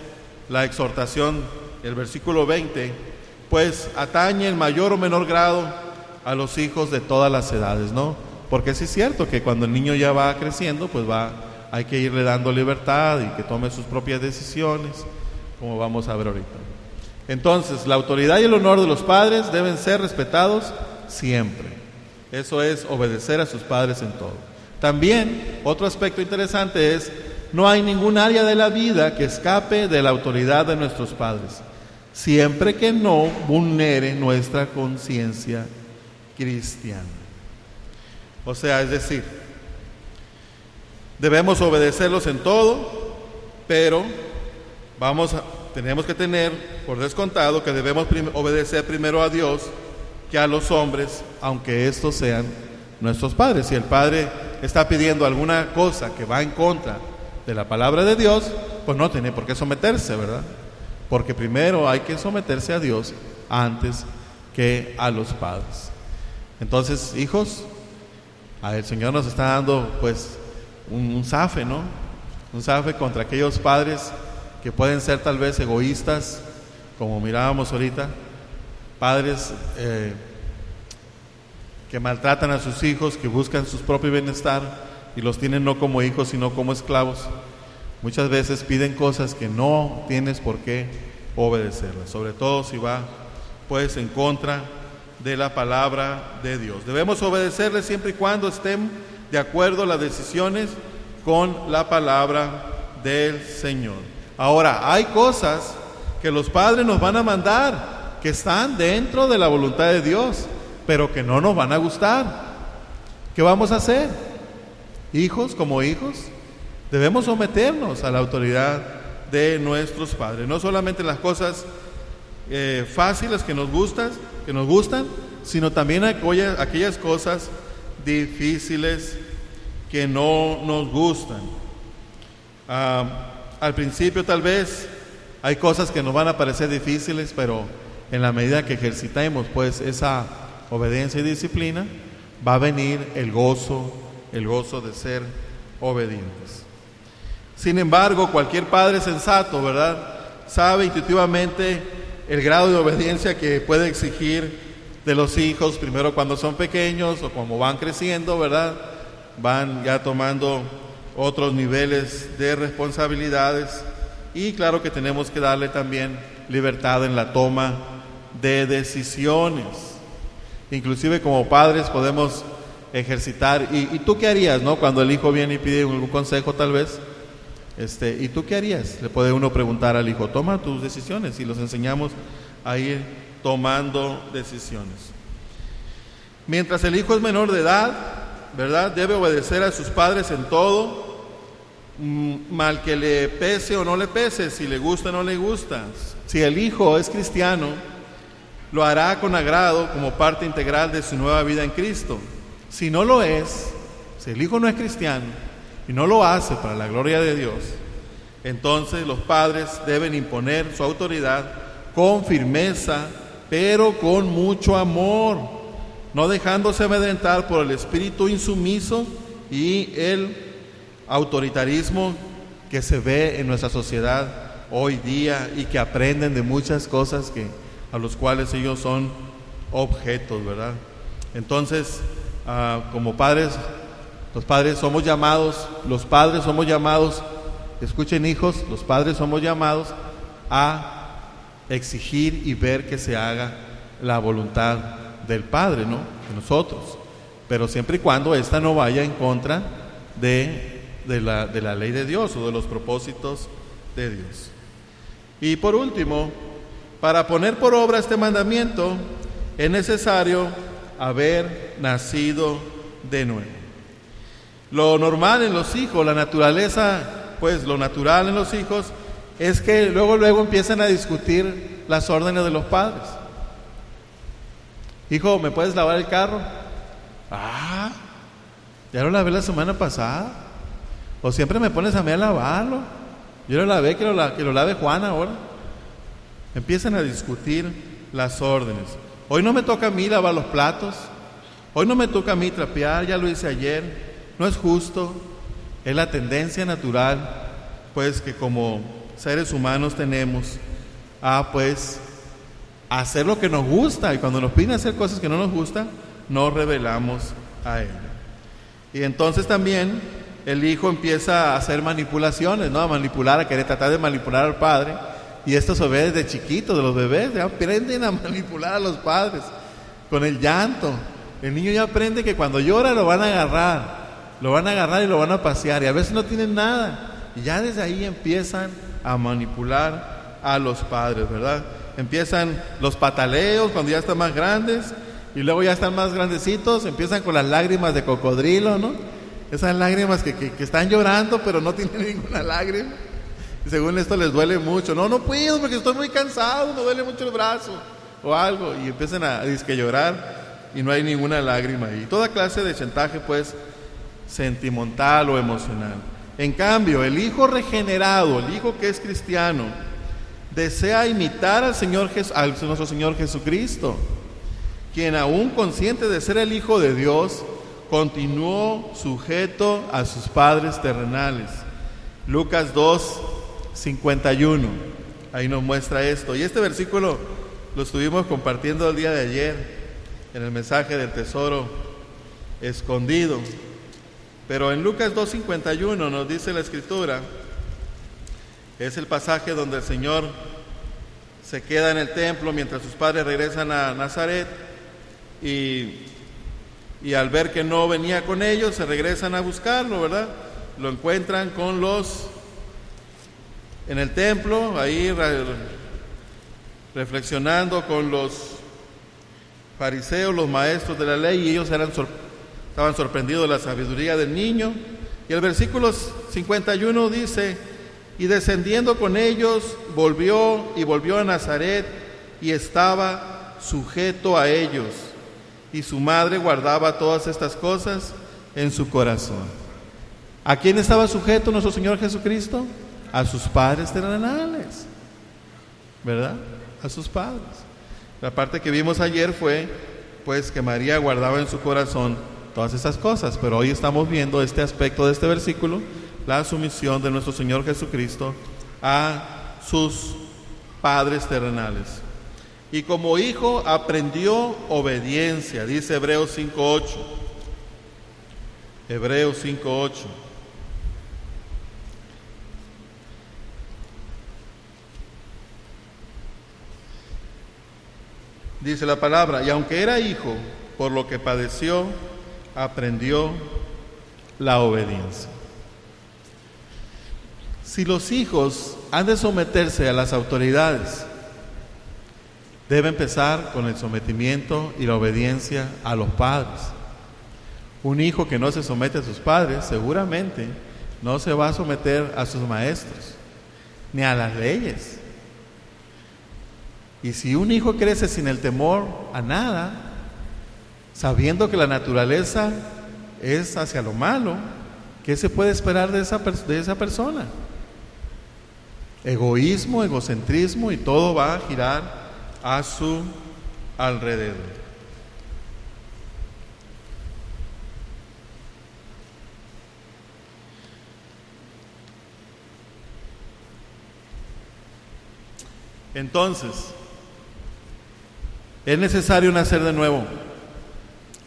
S1: La exhortación, el versículo 20, pues atañe en mayor o menor grado a los hijos de todas las edades, ¿no? Porque sí es cierto que cuando el niño ya va creciendo, pues hay que irle dando libertad y que tome sus propias decisiones, como vamos a ver ahorita. Entonces, la autoridad y el honor de los padres deben ser respetados siempre. Eso es obedecer a sus padres en todo. También, otro aspecto interesante es, no hay ningún área de la vida que escape de la autoridad de nuestros padres, siempre que no vulnere nuestra conciencia cristiana. O sea, es decir, debemos obedecerlos en todo, pero tenemos que tener por descontado que debemos obedecer primero a Dios que a los hombres, aunque estos sean nuestros padres. Si el padre está pidiendo alguna cosa que va en contra de la palabra de Dios, pues no tiene por qué someterse, ¿verdad? Porque primero hay que someterse a Dios antes que a los padres. Entonces, hijos, el Señor nos está dando pues un zafe, ¿no? Un zafe contra aquellos padres que pueden ser tal vez egoístas, como mirábamos ahorita, padres que maltratan a sus hijos, que buscan su propio bienestar y los tienen no como hijos sino como esclavos. Muchas veces piden cosas que no tienes por qué obedecerlas, sobre todo si va pues en contra de la palabra de Dios. Debemos obedecerles siempre y cuando estén de acuerdo las decisiones con la palabra del Señor. Ahora, hay cosas que los padres nos van a mandar que están dentro de la voluntad de Dios, pero que no nos van a gustar. ¿Qué vamos a hacer? Hijos, como hijos, debemos someternos a la autoridad de nuestros padres. No solamente las cosas fáciles que nos gustan, sino también aquellas cosas difíciles que no nos gustan. Al principio tal vez hay cosas que nos van a parecer difíciles, pero en la medida que ejercitemos pues esa obediencia y disciplina, va a venir el gozo de ser obedientes. Sin embargo, cualquier padre sensato, ¿verdad?, sabe intuitivamente el grado de obediencia que puede exigir de los hijos, primero cuando son pequeños o como van creciendo, ¿verdad? Van ya tomando otros niveles de responsabilidades, y claro que tenemos que darle también libertad en la toma de decisiones. Inclusive como padres podemos ejercitar, ¿y tú qué harías, no? Cuando el hijo viene y pide un consejo tal vez, ¿y tú qué harías? Le puede uno preguntar al hijo, toma tus decisiones, y los enseñamos a ir tomando decisiones. Mientras el hijo es menor de edad, ¿verdad?, debe obedecer a sus padres en todo, mal que le pese o no le pese, si le gusta o no le gusta. Si el hijo es cristiano, lo hará con agrado como parte integral de su nueva vida en Cristo. Si no lo es, si el hijo no es cristiano y no lo hace para la gloria de Dios, entonces los padres deben imponer su autoridad con firmeza, pero con mucho amor, no dejándose amedrentar por el espíritu insumiso y el autoritarismo que se ve en nuestra sociedad hoy día y que aprenden de muchas cosas a los cuales ellos son objetos, ¿verdad? Entonces, como padres, los padres somos llamados, escuchen hijos, los padres somos llamados a exigir y ver que se haga la voluntad del Padre, ¿no?, de nosotros, pero siempre y cuando esta no vaya en contra de la ley de Dios o de los propósitos de Dios. Y por último, para poner por obra este mandamiento es necesario haber nacido de nuevo. Lo normal en los hijos, la naturaleza, pues lo natural en los hijos es que luego empiezan a discutir las órdenes de los padres. Hijo, ¿me puedes lavar el carro? Ya lo lavé la semana pasada. O siempre me pones a mí a lavarlo. Yo lo lavé, que lo lave Juan ahora. Empiezan a discutir las órdenes. Hoy no me toca a mí lavar los platos. Hoy no me toca a mí trapear, ya lo hice ayer. No es justo. Es la tendencia natural, pues, que como seres humanos tenemos a, pues, hacer lo que nos gusta. Y cuando nos piden hacer cosas que no nos gustan, nos rebelamos a Él. Y entonces también el hijo empieza a hacer manipulaciones, ¿no?, a querer tratar de manipular al padre. Y esto se ve desde chiquitos, de los bebés, ya aprenden a manipular a los padres con el llanto. El niño ya aprende que cuando llora lo van a agarrar y lo van a pasear, y a veces no tienen nada, y ya desde ahí empiezan a manipular a los padres, ¿verdad? Empiezan los pataleos cuando ya están más grandes, y luego ya están más grandecitos, empiezan con las lágrimas de cocodrilo, ¿no? Esas lágrimas que están llorando pero no tienen ninguna lágrima. Y según esto les duele mucho. No puedo porque estoy muy cansado, me duele mucho el brazo o algo. Y empiezan a llorar y no hay ninguna lágrima. Y toda clase de chantaje, pues, sentimental o emocional. En cambio, el hijo regenerado, el hijo que es cristiano, desea imitar al nuestro Señor Jesucristo, quien, aún consciente de ser el Hijo de Dios, continuó sujeto a sus padres terrenales. Lucas 2:51, ahí nos muestra esto. Y este versículo lo estuvimos compartiendo el día de ayer en el mensaje del tesoro escondido. Pero en Lucas 2:51 nos dice la Escritura, es el pasaje donde el Señor se queda en el templo mientras sus padres regresan a Nazaret, y al ver que no venía con ellos, se regresan a buscarlo, ¿verdad? Lo encuentran en el templo, ahí reflexionando con los fariseos, los maestros de la ley, y ellos estaban sorprendidos de la sabiduría del niño. Y el versículo 51 dice: y descendiendo con ellos, volvió a Nazaret, y estaba sujeto a ellos, y su madre guardaba todas estas cosas en su corazón. ¿A quién estaba sujeto nuestro Señor Jesucristo? A sus padres terrenales, ¿verdad? A sus padres. La parte que vimos ayer fue, pues, que María guardaba en su corazón todas estas cosas, pero hoy estamos viendo este aspecto de este versículo, la sumisión de nuestro Señor Jesucristo a sus padres terrenales. Y como hijo aprendió obediencia, dice Hebreos 5:8. Hebreos 5:8. Dice la palabra: y aunque era hijo, por lo que padeció, aprendió la obediencia. Si los hijos han de someterse a las autoridades, debe empezar con el sometimiento y la obediencia a los padres. Un hijo que no se somete a sus padres seguramente no se va a someter a sus maestros ni a las leyes. Y si un hijo crece sin el temor a nada, sabiendo que la naturaleza es hacia lo malo, ¿qué se puede esperar de esa persona? Egoísmo, egocentrismo, y todo va a girar a su alrededor. Entonces, es necesario nacer de nuevo,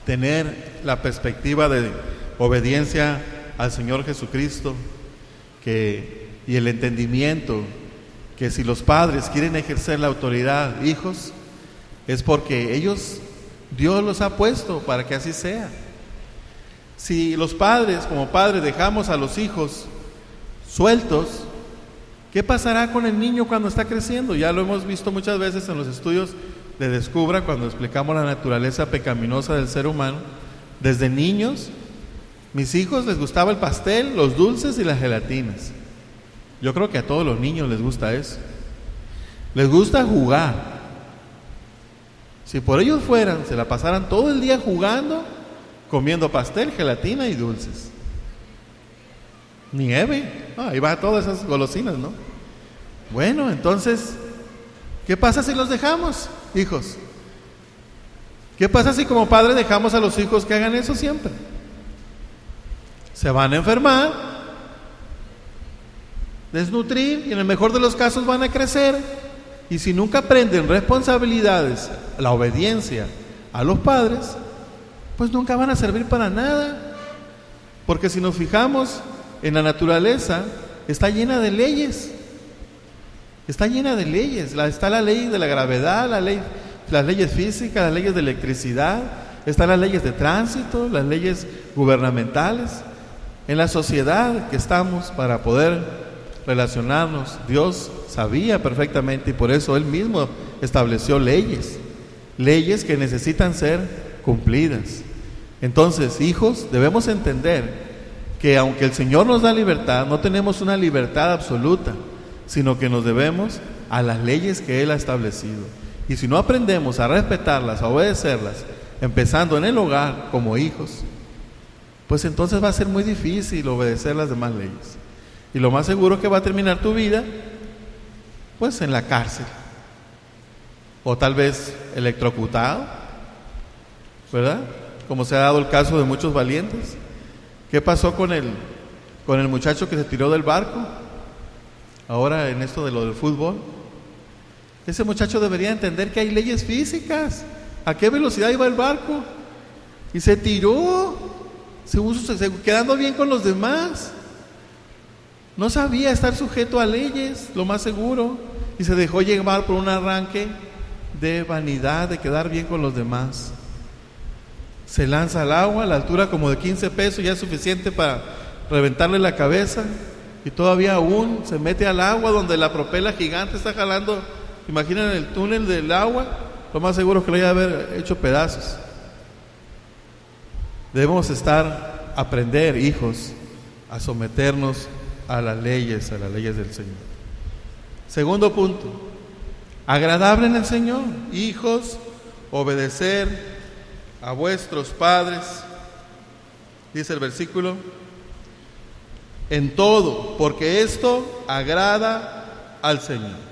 S1: tener la perspectiva de obediencia al Señor Jesucristo, y el entendimiento que si los padres quieren ejercer la autoridad, hijos, es porque Dios los ha puesto para que así sea. Si los padres, como padres, dejamos a los hijos sueltos, ¿qué pasará con el niño cuando está creciendo? Ya lo hemos visto muchas veces en los estudios de Descubra, cuando explicamos la naturaleza pecaminosa del ser humano. Desde niños, mis hijos les gustaba el pastel, los dulces y las gelatinas. Yo creo que a todos los niños les gusta eso. Les gusta jugar. Si por ellos fueran, se la pasaran todo el día jugando, comiendo pastel, gelatina y dulces. Nieve, ahí va todas esas golosinas, ¿no? Bueno, entonces, ¿qué pasa si los dejamos, hijos? ¿Qué pasa si como padres dejamos a los hijos que hagan eso siempre? Se van a enfermar, desnutrir, y en el mejor de los casos van a crecer, y si nunca aprenden responsabilidades, la obediencia a los padres, pues nunca van a servir para nada. Porque si nos fijamos en la naturaleza, está llena de leyes, está llena de leyes. Está la ley de la gravedad, las leyes físicas, las leyes de electricidad, están las leyes de tránsito, las leyes gubernamentales. En la sociedad que estamos, para poder relacionarnos, Dios sabía perfectamente, y por eso Él mismo estableció leyes que necesitan ser cumplidas. Entonces, hijos, debemos entender que aunque el Señor nos da libertad, no tenemos una libertad absoluta, sino que nos debemos a las leyes que Él ha establecido. Y si no aprendemos a respetarlas, a obedecerlas, empezando en el hogar como hijos, pues entonces va a ser muy difícil obedecer las demás leyes. Y lo más seguro es que va a terminar tu vida, pues en la cárcel, o tal vez electrocutado, ¿verdad? Como se ha dado el caso de muchos valientes. ¿Qué pasó con el muchacho que se tiró del barco? Ahora en esto de lo del fútbol. Ese muchacho debería entender que hay leyes físicas. ¿A qué velocidad iba el barco? Y se tiró, quedando bien con los demás. No sabía estar sujeto a leyes, lo más seguro, y se dejó llevar por un arranque de vanidad, de quedar bien con los demás. Se lanza al agua, a la altura como de 15 pesos, ya es suficiente para reventarle la cabeza, y todavía aún se mete al agua donde la propela gigante está jalando. Imaginen el túnel del agua, lo más seguro que lo haya haber hecho pedazos. Debemos aprender, hijos, a someternos a las leyes del Señor. Segundo punto, agradable en el Señor. Hijos, obedecer a vuestros padres, dice el versículo, en todo, porque esto agrada al Señor.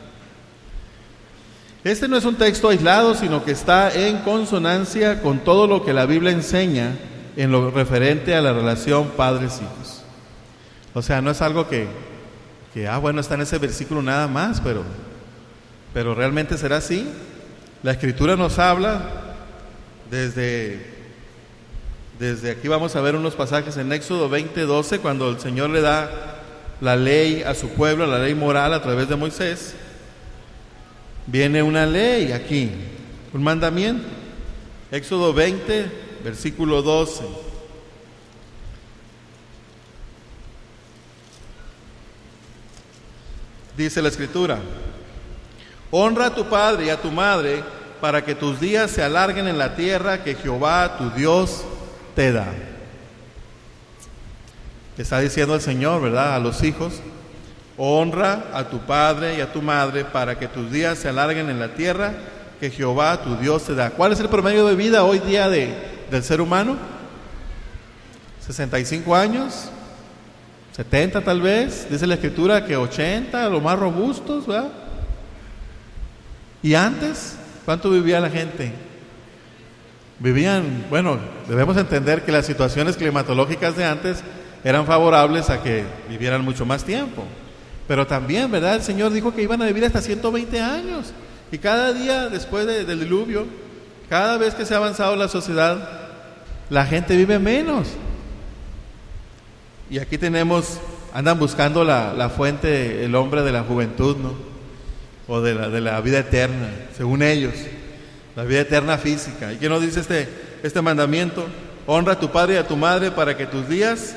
S1: Este no es un texto aislado, sino que está en consonancia con todo lo que la Biblia enseña en lo referente a la relación padres-hijos. O sea, no es algo que bueno, está en ese versículo nada más, pero realmente será así. La Escritura nos habla desde aquí. Vamos a ver unos pasajes en Éxodo 20:12, cuando el Señor le da la ley a su pueblo, la ley moral a través de Moisés. Viene una ley aquí, un mandamiento. Éxodo 20, versículo 12. Dice la Escritura: honra a tu padre y a tu madre, para que tus días se alarguen en la tierra que Jehová tu Dios te da. Está diciendo el Señor, ¿verdad?, a los hijos: honra a tu padre y a tu madre para que tus días se alarguen en la tierra que Jehová tu Dios te da. ¿Cuál es el promedio de vida hoy día del ser humano? 65 años, 70 tal vez. Dice la Escritura que 80, los más robustos, ¿verdad? ¿Y antes? ¿Cuánto vivía la gente? Vivían, bueno, debemos entender que las situaciones climatológicas de antes eran favorables a que vivieran mucho más tiempo. Pero también, ¿verdad?, el Señor dijo que iban a vivir hasta 120 años. Y cada día después del diluvio, cada vez que se ha avanzado la sociedad, la gente vive menos. Y aquí andan buscando la fuente, el hombre de la juventud, ¿no? O de la vida eterna, según ellos, la vida eterna física. ¿Y qué nos dice este mandamiento? Honra a tu padre y a tu madre para que tus días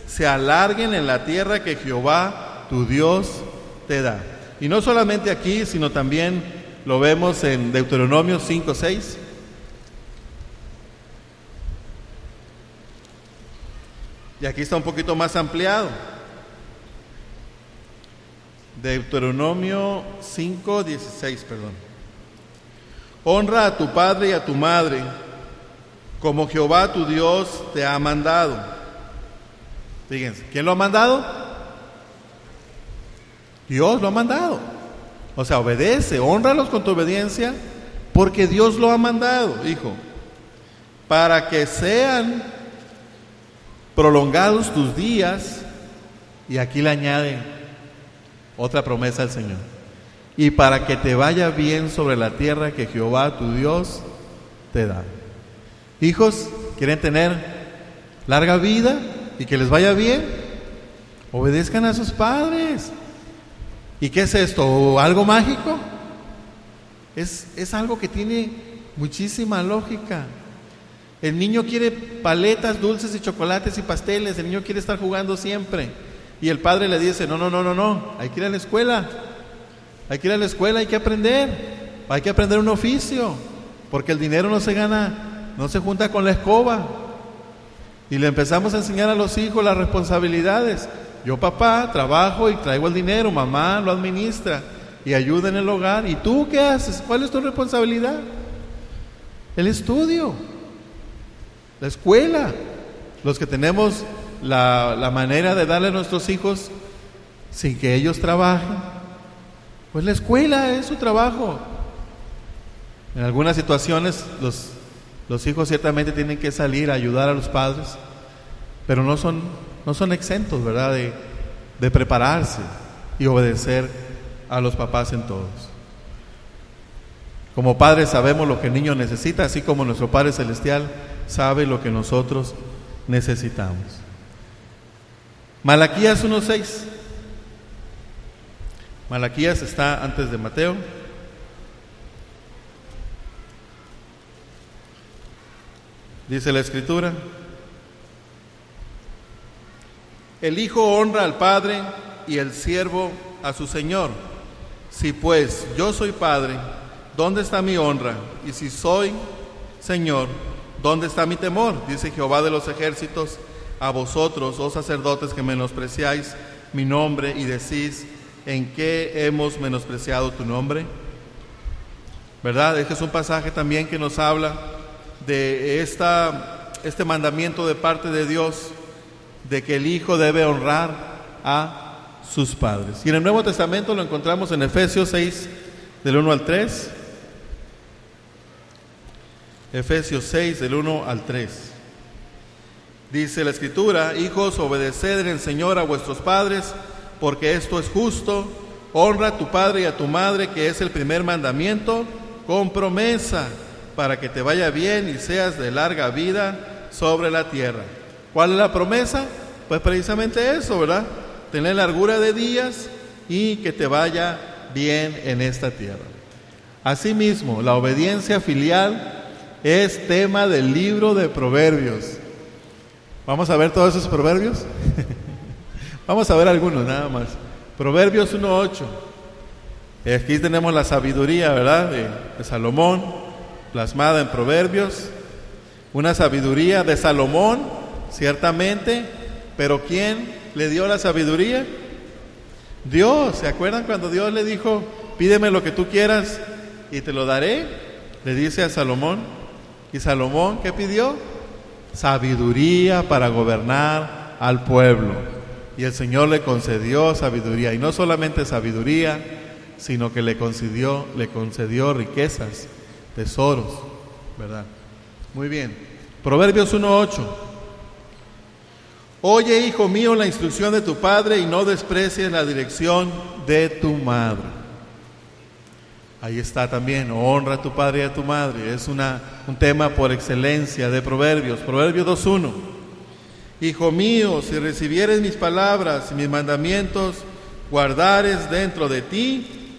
S1: se alarguen en la tierra que Jehová tu Dios te da. Y no solamente aquí, sino también lo vemos en Deuteronomio 5:6. Y aquí está un poquito más ampliado. Deuteronomio 5:16, perdón. Honra a tu padre y a tu madre, como Jehová tu Dios te ha mandado. Fíjense, ¿quién lo ha mandado? Dios lo ha mandado. O sea, obedece, hónralos con tu obediencia, porque Dios lo ha mandado, hijo, para que sean prolongados tus días. Y aquí le añade otra promesa al Señor: y para que te vaya bien sobre la tierra que Jehová tu Dios te da. Hijos, ¿quieren tener larga vida y que les vaya bien? Obedezcan a sus padres. ¿Y qué es esto? ¿Algo mágico? Es algo que tiene muchísima lógica. El niño quiere paletas, dulces y chocolates y pasteles. El niño quiere estar jugando siempre. Y el padre le dice, no, hay que ir a la escuela. Hay que ir a la escuela, hay que aprender. Hay que aprender un oficio. Porque el dinero no se gana, no se junta con la escoba. Y le empezamos a enseñar a los hijos las responsabilidades. Yo, papá, trabajo y traigo el dinero. Mamá lo administra y ayuda en el hogar. ¿Y tú qué haces? ¿Cuál es tu responsabilidad? El estudio, la escuela. Los que tenemos la manera de darle a nuestros hijos sin que ellos trabajen, pues la escuela es su trabajo. En algunas situaciones los hijos ciertamente tienen que salir a ayudar a los padres, pero no son exentos, ¿verdad?, de prepararse y obedecer a los papás en todos. Como padres sabemos lo que el niño necesita, así como nuestro Padre Celestial sabe lo que nosotros necesitamos. Malaquías 1:6. Malaquías está antes de Mateo. Dice la Escritura: el hijo honra al padre y el siervo a su señor. Si pues yo soy padre, ¿dónde está mi honra? Y si soy señor, ¿dónde está mi temor? Dice Jehová de los ejércitos a vosotros, oh sacerdotes, que menospreciáis mi nombre y decís, ¿en qué hemos menospreciado tu nombre? ¿Verdad? Este es un pasaje también que nos habla de este mandamiento de parte de Dios, de que el hijo debe honrar a sus padres. Y en el Nuevo Testamento lo encontramos en Efesios 6, del 1 al 3. Efesios 6, del 1 al 3. Dice la Escritura: hijos, obedeced en el Señor a vuestros padres, porque esto es justo. Honra a tu padre y a tu madre, que es el primer mandamiento, con promesa, para que te vaya bien y seas de larga vida sobre la tierra. ¿Cuál es la promesa? Pues precisamente eso, ¿verdad? Tener largura de días y que te vaya bien en esta tierra. Asimismo, la obediencia filial es tema del libro de Proverbios. ¿Vamos a ver todos esos proverbios? Vamos a ver algunos nada más. Proverbios 1:8. Aquí tenemos la sabiduría, ¿verdad?, de Salomón, plasmada en Proverbios. Una sabiduría de Salomón, ciertamente, pero ¿quién le dio la sabiduría? Dios. ¿Se acuerdan cuando Dios le dijo, pídeme lo que tú quieras y te lo daré? Le dice a Salomón. ¿Y Salomón qué pidió? Sabiduría para gobernar al pueblo. Y el Señor le concedió sabiduría. Y no solamente sabiduría, sino que le concedió riquezas, tesoros, ¿verdad? Muy bien. Proverbios 1:8. Oye, hijo mío, la instrucción de tu padre y no desprecies la dirección de tu madre. Ahí está también, honra a tu padre y a tu madre. Es un tema por excelencia de Proverbios. Proverbios 2:1. Hijo mío, si recibieres mis palabras y mis mandamientos, guardares dentro de ti,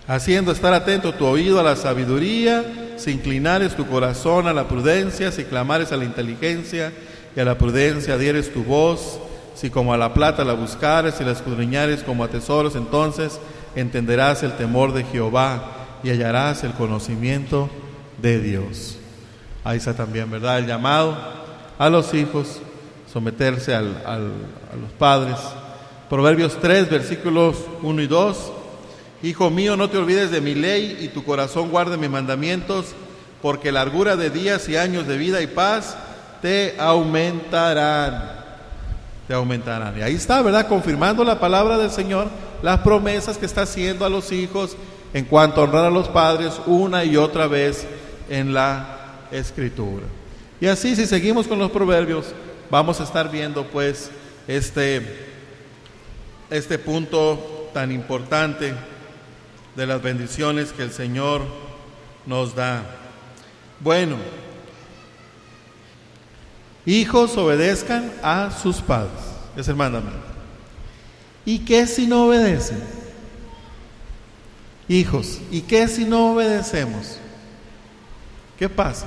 S1: haciendo estar atento tu oído a la sabiduría, si inclinares tu corazón a la prudencia, si clamares a la inteligencia y a la prudencia dieres tu voz, si como a la plata la buscares y la escudriñares como a tesoros, entonces entenderás el temor de Jehová y hallarás el conocimiento de Dios. Ahí está también, ¿verdad?, el llamado a los hijos, someterse a los padres. Proverbios 3, versículos 1 y 2. Hijo mío, no te olvides de mi ley y tu corazón guarde mis mandamientos, porque largura de días y años de vida y paz te aumentarán. Te aumentarán. Y ahí está, ¿verdad?, confirmando la palabra del Señor, las promesas que está haciendo a los hijos en cuanto a honrar a los padres una y otra vez en la Escritura. Y así, si seguimos con los proverbios, vamos a estar viendo pues este punto tan importante de las bendiciones que el Señor nos da. Bueno, hijos, obedezcan a sus padres. Es el mandamiento. ¿Y qué si no obedecen? Hijos, ¿y qué si no obedecemos? ¿Qué pasa?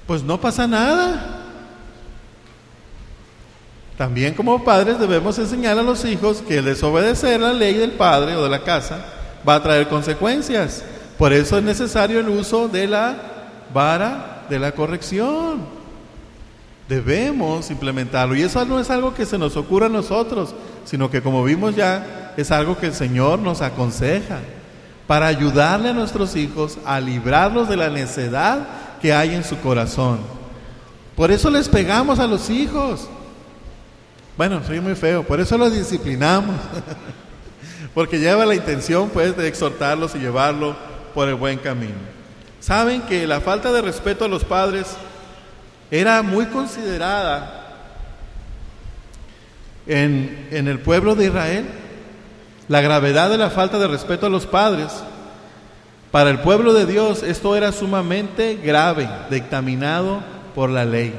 S1: Pues no pasa nada. También como padres debemos enseñar a los hijos que el desobedecer la ley del padre o de la casa va a traer consecuencias. Por eso es necesario el uso de la vara de la corrección. Debemos implementarlo. Y eso no es algo que se nos ocurra a nosotros, sino que, como vimos ya, es algo que el Señor nos aconseja para ayudarle a nuestros hijos a librarlos de la necedad que hay en su corazón. Por eso les pegamos a los hijos. Bueno, soy muy feo, por eso los disciplinamos. Porque lleva la intención, pues, de exhortarlos y llevarlo por el buen camino. Saben que la falta de respeto a los padres era muy considerada en el pueblo de Israel. La gravedad de la falta de respeto a los padres, para el pueblo de Dios, esto era sumamente grave, dictaminado por la ley.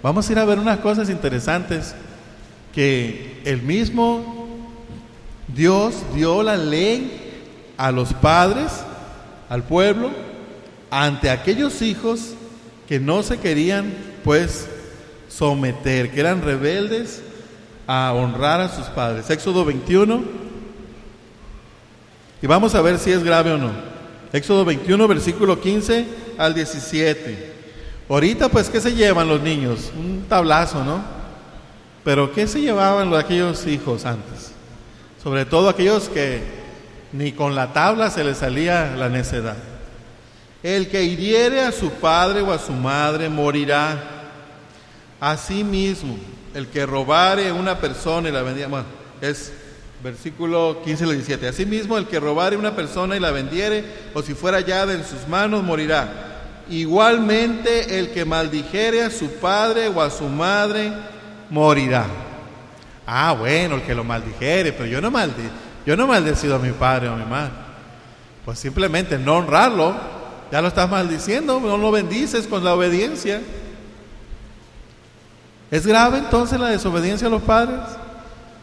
S1: Vamos a ir a ver unas cosas interesantes, que el mismo Dios dio la ley a los padres, al pueblo, ante aquellos hijos que no se querían, pues, someter, que eran rebeldes a honrar a sus padres. Éxodo 21, y vamos a ver si es grave o no. Éxodo 21, versículo 15 al 17. Ahorita, pues, ¿qué se llevan los niños? Un tablazo, ¿no? Pero ¿qué se llevaban aquellos hijos antes? Sobre todo aquellos que ni con la tabla se les salía la necedad. El que hiriere a su padre o a su madre morirá. Asimismo, el que robare a una persona y la vendiere, bueno, es versículo 15 al 17. Asimismo, el que robare a una persona y la vendiere, o si fuera hallada en sus manos, morirá. Igualmente, el que maldijere a su padre o a su madre, morirá. Ah, bueno, el que lo maldijere, pero yo no maldecido a mi padre o a mi madre. Pues simplemente no honrarlo, ya lo estás maldiciendo, no lo bendices con la obediencia. ¿Es grave entonces la desobediencia a los padres?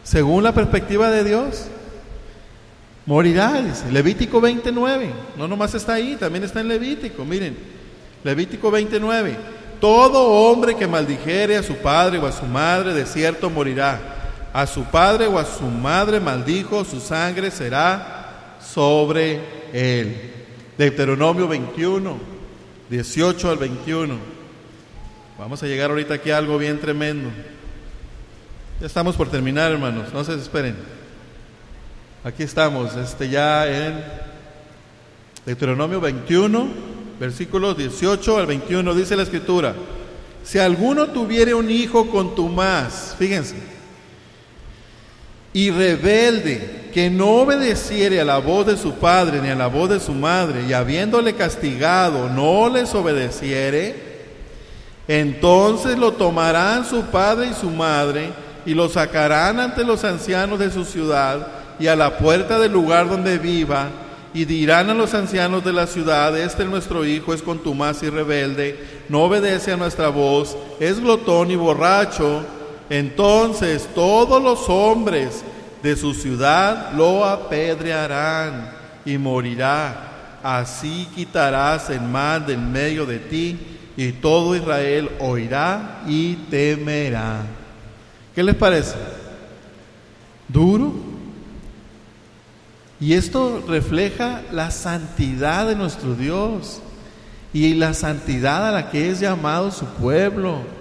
S1: Según la perspectiva de Dios, morirá, dice Levítico 29. No nomás está ahí, también está en Levítico. Miren, Levítico 29. Todo hombre que maldijere a su padre o a su madre, de cierto morirá. A su padre o a su madre maldijo, su sangre será sobre él. Deuteronomio 21, 18 al 21. Vamos a llegar ahorita aquí a algo bien tremendo. Ya estamos por terminar, hermanos, no se desesperen. Aquí estamos, ya en Deuteronomio 21, versículos 18 al 21, dice la Escritura: si alguno tuviere un hijo contumaz, fíjense, y rebelde, que no obedeciere a la voz de su padre ni a la voz de su madre, y habiéndole castigado no les obedeciere, entonces lo tomarán su padre y su madre, y lo sacarán ante los ancianos de su ciudad y a la puerta del lugar donde viva, y dirán a los ancianos de la ciudad: este es nuestro hijo, es contumaz y rebelde, no obedece a nuestra voz, es glotón y borracho. Entonces todos los hombres de su ciudad lo apedrearán y morirá. Así quitarás el mal del medio de ti, y todo Israel oirá y temerá. ¿Qué les parece? ¿Duro? Y esto refleja la santidad de nuestro Dios y la santidad a la que es llamado su pueblo.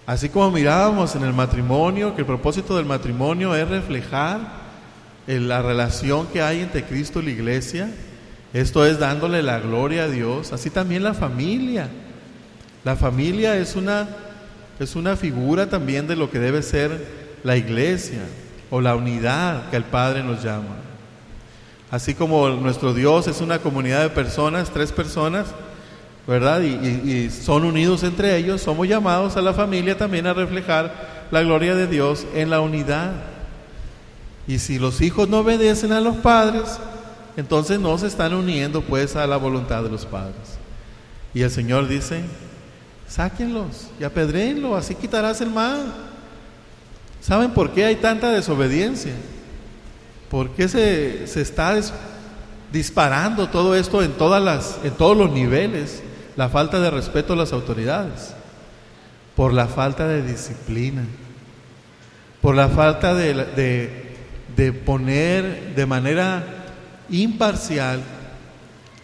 S1: Así como mirábamos en el matrimonio, que el propósito del matrimonio es reflejar la relación que hay entre Cristo y la iglesia, esto es dándole la gloria a Dios. Así también la familia. La familia es una figura también de lo que debe ser la iglesia, o la unidad que el Padre nos llama. Así como nuestro Dios es una comunidad de personas, 3 personas, ¿verdad? Y son unidos entre ellos, somos llamados a la familia también a reflejar la gloria de Dios en la unidad. Y si los hijos no obedecen a los padres, entonces no se están uniendo pues a la voluntad de los padres. Y el Señor dice: sáquenlos y apedréenlos, así quitarás el mal. ¿Saben por qué hay tanta desobediencia? ¿Por qué se está disparando todo esto en todos los niveles? La falta de respeto a las autoridades, por la falta de disciplina, por la falta de poner de manera imparcial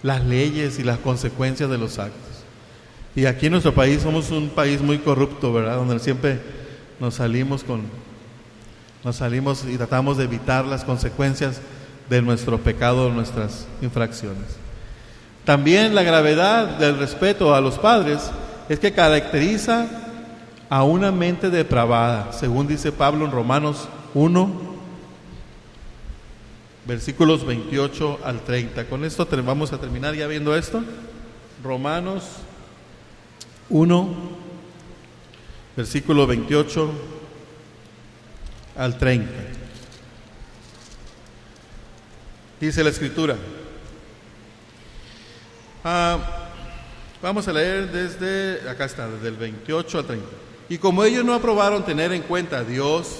S1: las leyes y las consecuencias de los actos. Y aquí en nuestro país somos un país muy corrupto, ¿verdad? Donde siempre nos salimos y tratamos de evitar las consecuencias de nuestro pecado, de nuestras infracciones. También la gravedad del respeto a los padres es que caracteriza a una mente depravada, según dice Pablo en Romanos 1, versículos 28 al 30. Con esto vamos a terminar ya viendo esto. Romanos 1, versículo 28 al 30. Dice la Escritura. Vamos a leer desde el 28 al 30. Y como ellos no aprobaron tener en cuenta a Dios,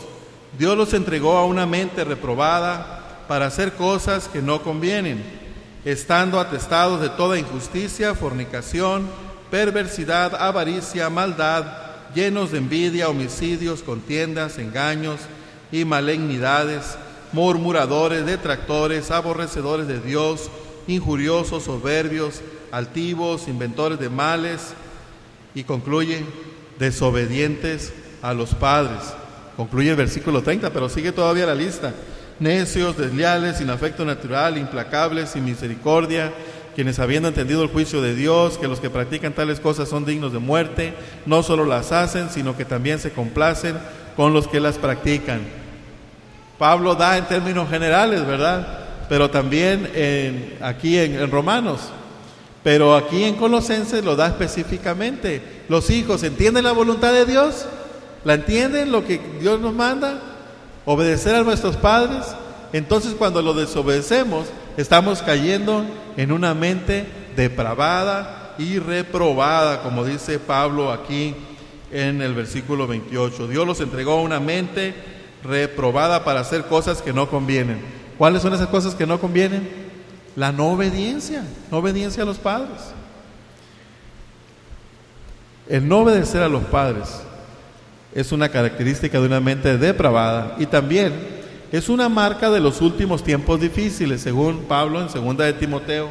S1: Dios los entregó a una mente reprobada para hacer cosas que no convienen, estando atestados de toda injusticia, fornicación, perversidad, avaricia, maldad, llenos de envidia, homicidios, contiendas, engaños y malignidades, murmuradores, detractores, aborrecedores de Dios, injuriosos, soberbios, altivos, inventores de males, y concluye, desobedientes a los padres. Concluye el versículo 30, pero sigue todavía la lista. Necios, desleales, sin afecto natural, implacables, sin misericordia, quienes habiendo entendido el juicio de Dios, que los que practican tales cosas son dignos de muerte, no solo las hacen, sino que también se complacen con los que las practican. Pablo da en términos generales, ¿verdad? Pero también aquí en Romanos. Pero aquí en Colosenses lo da específicamente. Los hijos, ¿entienden la voluntad de Dios? ¿La entienden lo que Dios nos manda? Obedecer a nuestros padres. Entonces cuando lo desobedecemos, estamos cayendo en una mente depravada y reprobada, como dice Pablo aquí en el versículo 28. Dios los entregó a una mente reprobada para hacer cosas que no convienen. ¿Cuáles son esas cosas que no convienen? La no obediencia a los padres. El no obedecer a los padres es una característica de una mente depravada y también es una marca de los últimos tiempos difíciles, según Pablo en 2 de Timoteo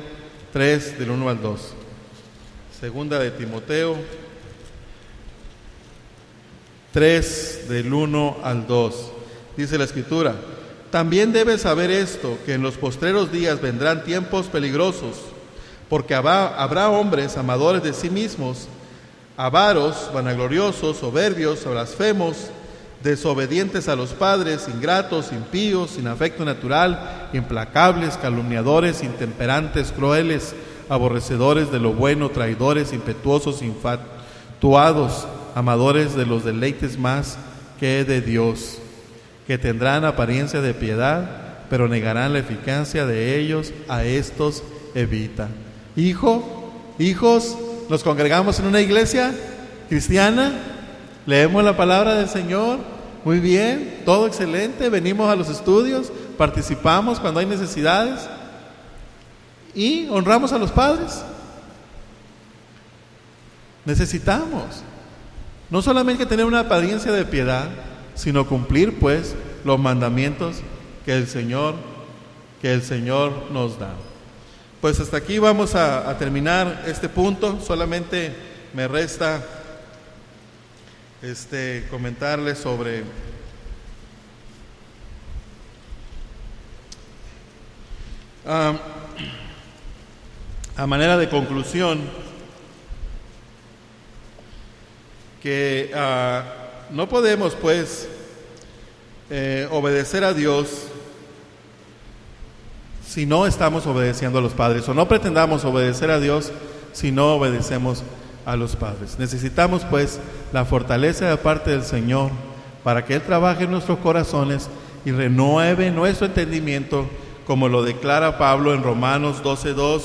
S1: 3, del 1 al 2. 2 de Timoteo 3, del 1 al 2. Dice la Escritura: también debes saber esto, que en los postreros días vendrán tiempos peligrosos, porque habrá hombres amadores de sí mismos, avaros, vanagloriosos, soberbios, blasfemos, desobedientes a los padres, ingratos, impíos, sin afecto natural, implacables, calumniadores, intemperantes, crueles, aborrecedores de lo bueno, traidores, impetuosos, infatuados, amadores de los deleites más que de Dios, que tendrán apariencia de piedad, pero negarán la eficacia de ellos. A estos evita. Hijos, nos congregamos en una iglesia cristiana, leemos la palabra del Señor, muy bien, todo excelente, venimos a los estudios, participamos cuando hay necesidades y honramos a los padres. Necesitamos no solamente tener una apariencia de piedad, sino cumplir pues los mandamientos que el Señor nos da. Pues hasta aquí vamos a terminar este punto. Solamente me resta comentarles sobre a manera de conclusión que no podemos pues obedecer a Dios si no estamos obedeciendo a los padres, o no pretendamos obedecer a Dios si no obedecemos a los padres. Necesitamos pues la fortaleza de parte del Señor para que Él trabaje en nuestros corazones y renueve nuestro entendimiento, como lo declara Pablo en Romanos 12:2: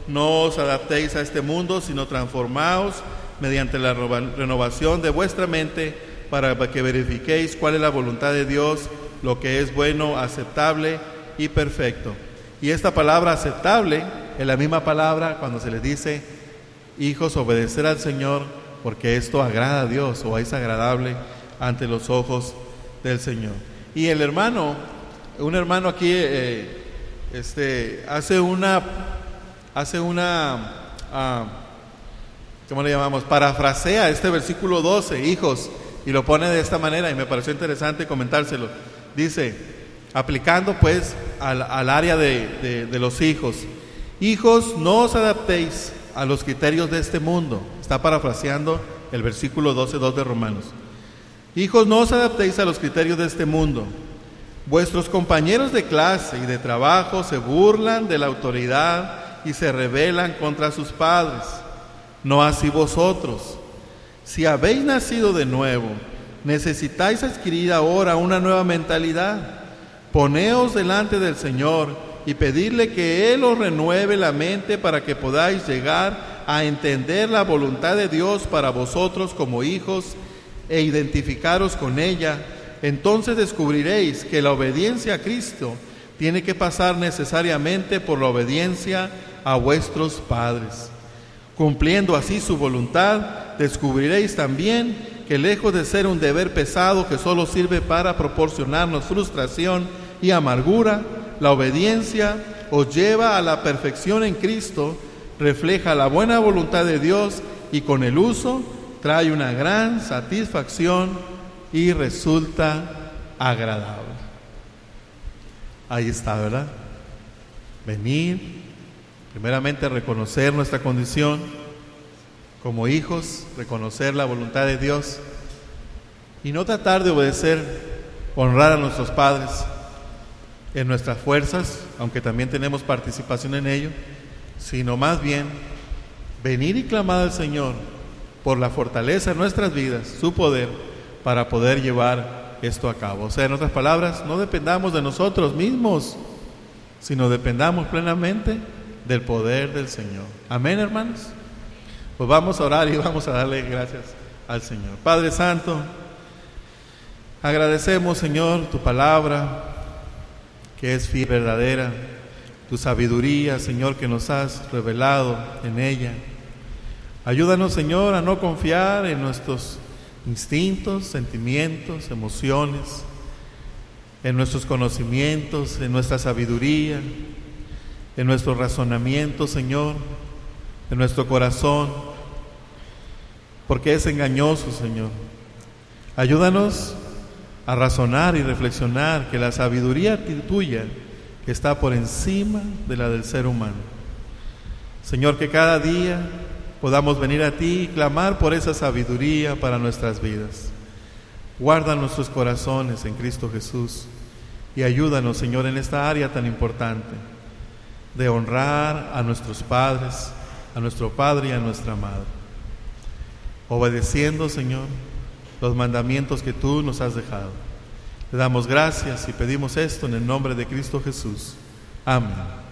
S1: no os adaptéis a este mundo, sino transformaos mediante la renovación de vuestra mente, para que verifiquéis cuál es la voluntad de Dios, lo que es bueno, aceptable y perfecto. Y esta palabra aceptable es la misma palabra cuando se les dice, hijos, obedecer al Señor, porque esto agrada a Dios o es agradable ante los ojos del Señor. Y el hermano, un hermano aquí hace una ¿cómo le llamamos? Parafrasea este versículo 12, hijos, y lo pone de esta manera, y me pareció interesante comentárselo. Dice, aplicando pues al área de los hijos, hijos, no os adaptéis a los criterios de este mundo. Está parafraseando el versículo 12:2 de Romanos. Hijos, no os adaptéis a los criterios de este mundo. Vuestros compañeros de clase y de trabajo se burlan de la autoridad y se rebelan contra sus padres. No así vosotros. Si habéis nacido de nuevo, necesitáis adquirir ahora una nueva mentalidad. Poneos delante del Señor y pedirle que Él os renueve la mente para que podáis llegar a entender la voluntad de Dios para vosotros como hijos e identificaros con ella. Entonces descubriréis que la obediencia a Cristo tiene que pasar necesariamente por la obediencia a vuestros padres. Cumpliendo así su voluntad, descubriréis también que lejos de ser un deber pesado que solo sirve para proporcionarnos frustración y amargura, la obediencia os lleva a la perfección en Cristo, refleja la buena voluntad de Dios y con el uso trae una gran satisfacción y resulta agradable. Ahí está, ¿verdad? Venir, primeramente reconocer nuestra condición como hijos, reconocer la voluntad de Dios y no tratar de obedecer, honrar a nuestros padres en nuestras fuerzas, aunque también tenemos participación en ello, sino más bien venir y clamar al Señor por la fortaleza en nuestras vidas, su poder, para poder llevar esto a cabo. O sea, en otras palabras, no dependamos de nosotros mismos, sino dependamos plenamente del poder del Señor. Amén, hermanos. Pues vamos a orar y vamos a darle gracias al Señor. Padre Santo, agradecemos, Señor, tu palabra, que es fiel y verdadera, tu sabiduría, Señor, que nos has revelado en ella. Ayúdanos, Señor, a no confiar en nuestros instintos, sentimientos, emociones, en nuestros conocimientos, en nuestra sabiduría, en nuestro razonamiento, Señor, en nuestro corazón, porque es engañoso, Señor. Ayúdanos a razonar y reflexionar que la sabiduría tuya está por encima de la del ser humano. Señor, que cada día podamos venir a ti y clamar por esa sabiduría para nuestras vidas. Guarda nuestros corazones en Cristo Jesús y ayúdanos, Señor, en esta área tan importante de honrar a nuestros padres, a nuestro Padre y a nuestra Madre, obedeciendo, Señor, los mandamientos que tú nos has dejado. Te damos gracias y pedimos esto en el nombre de Cristo Jesús. Amén.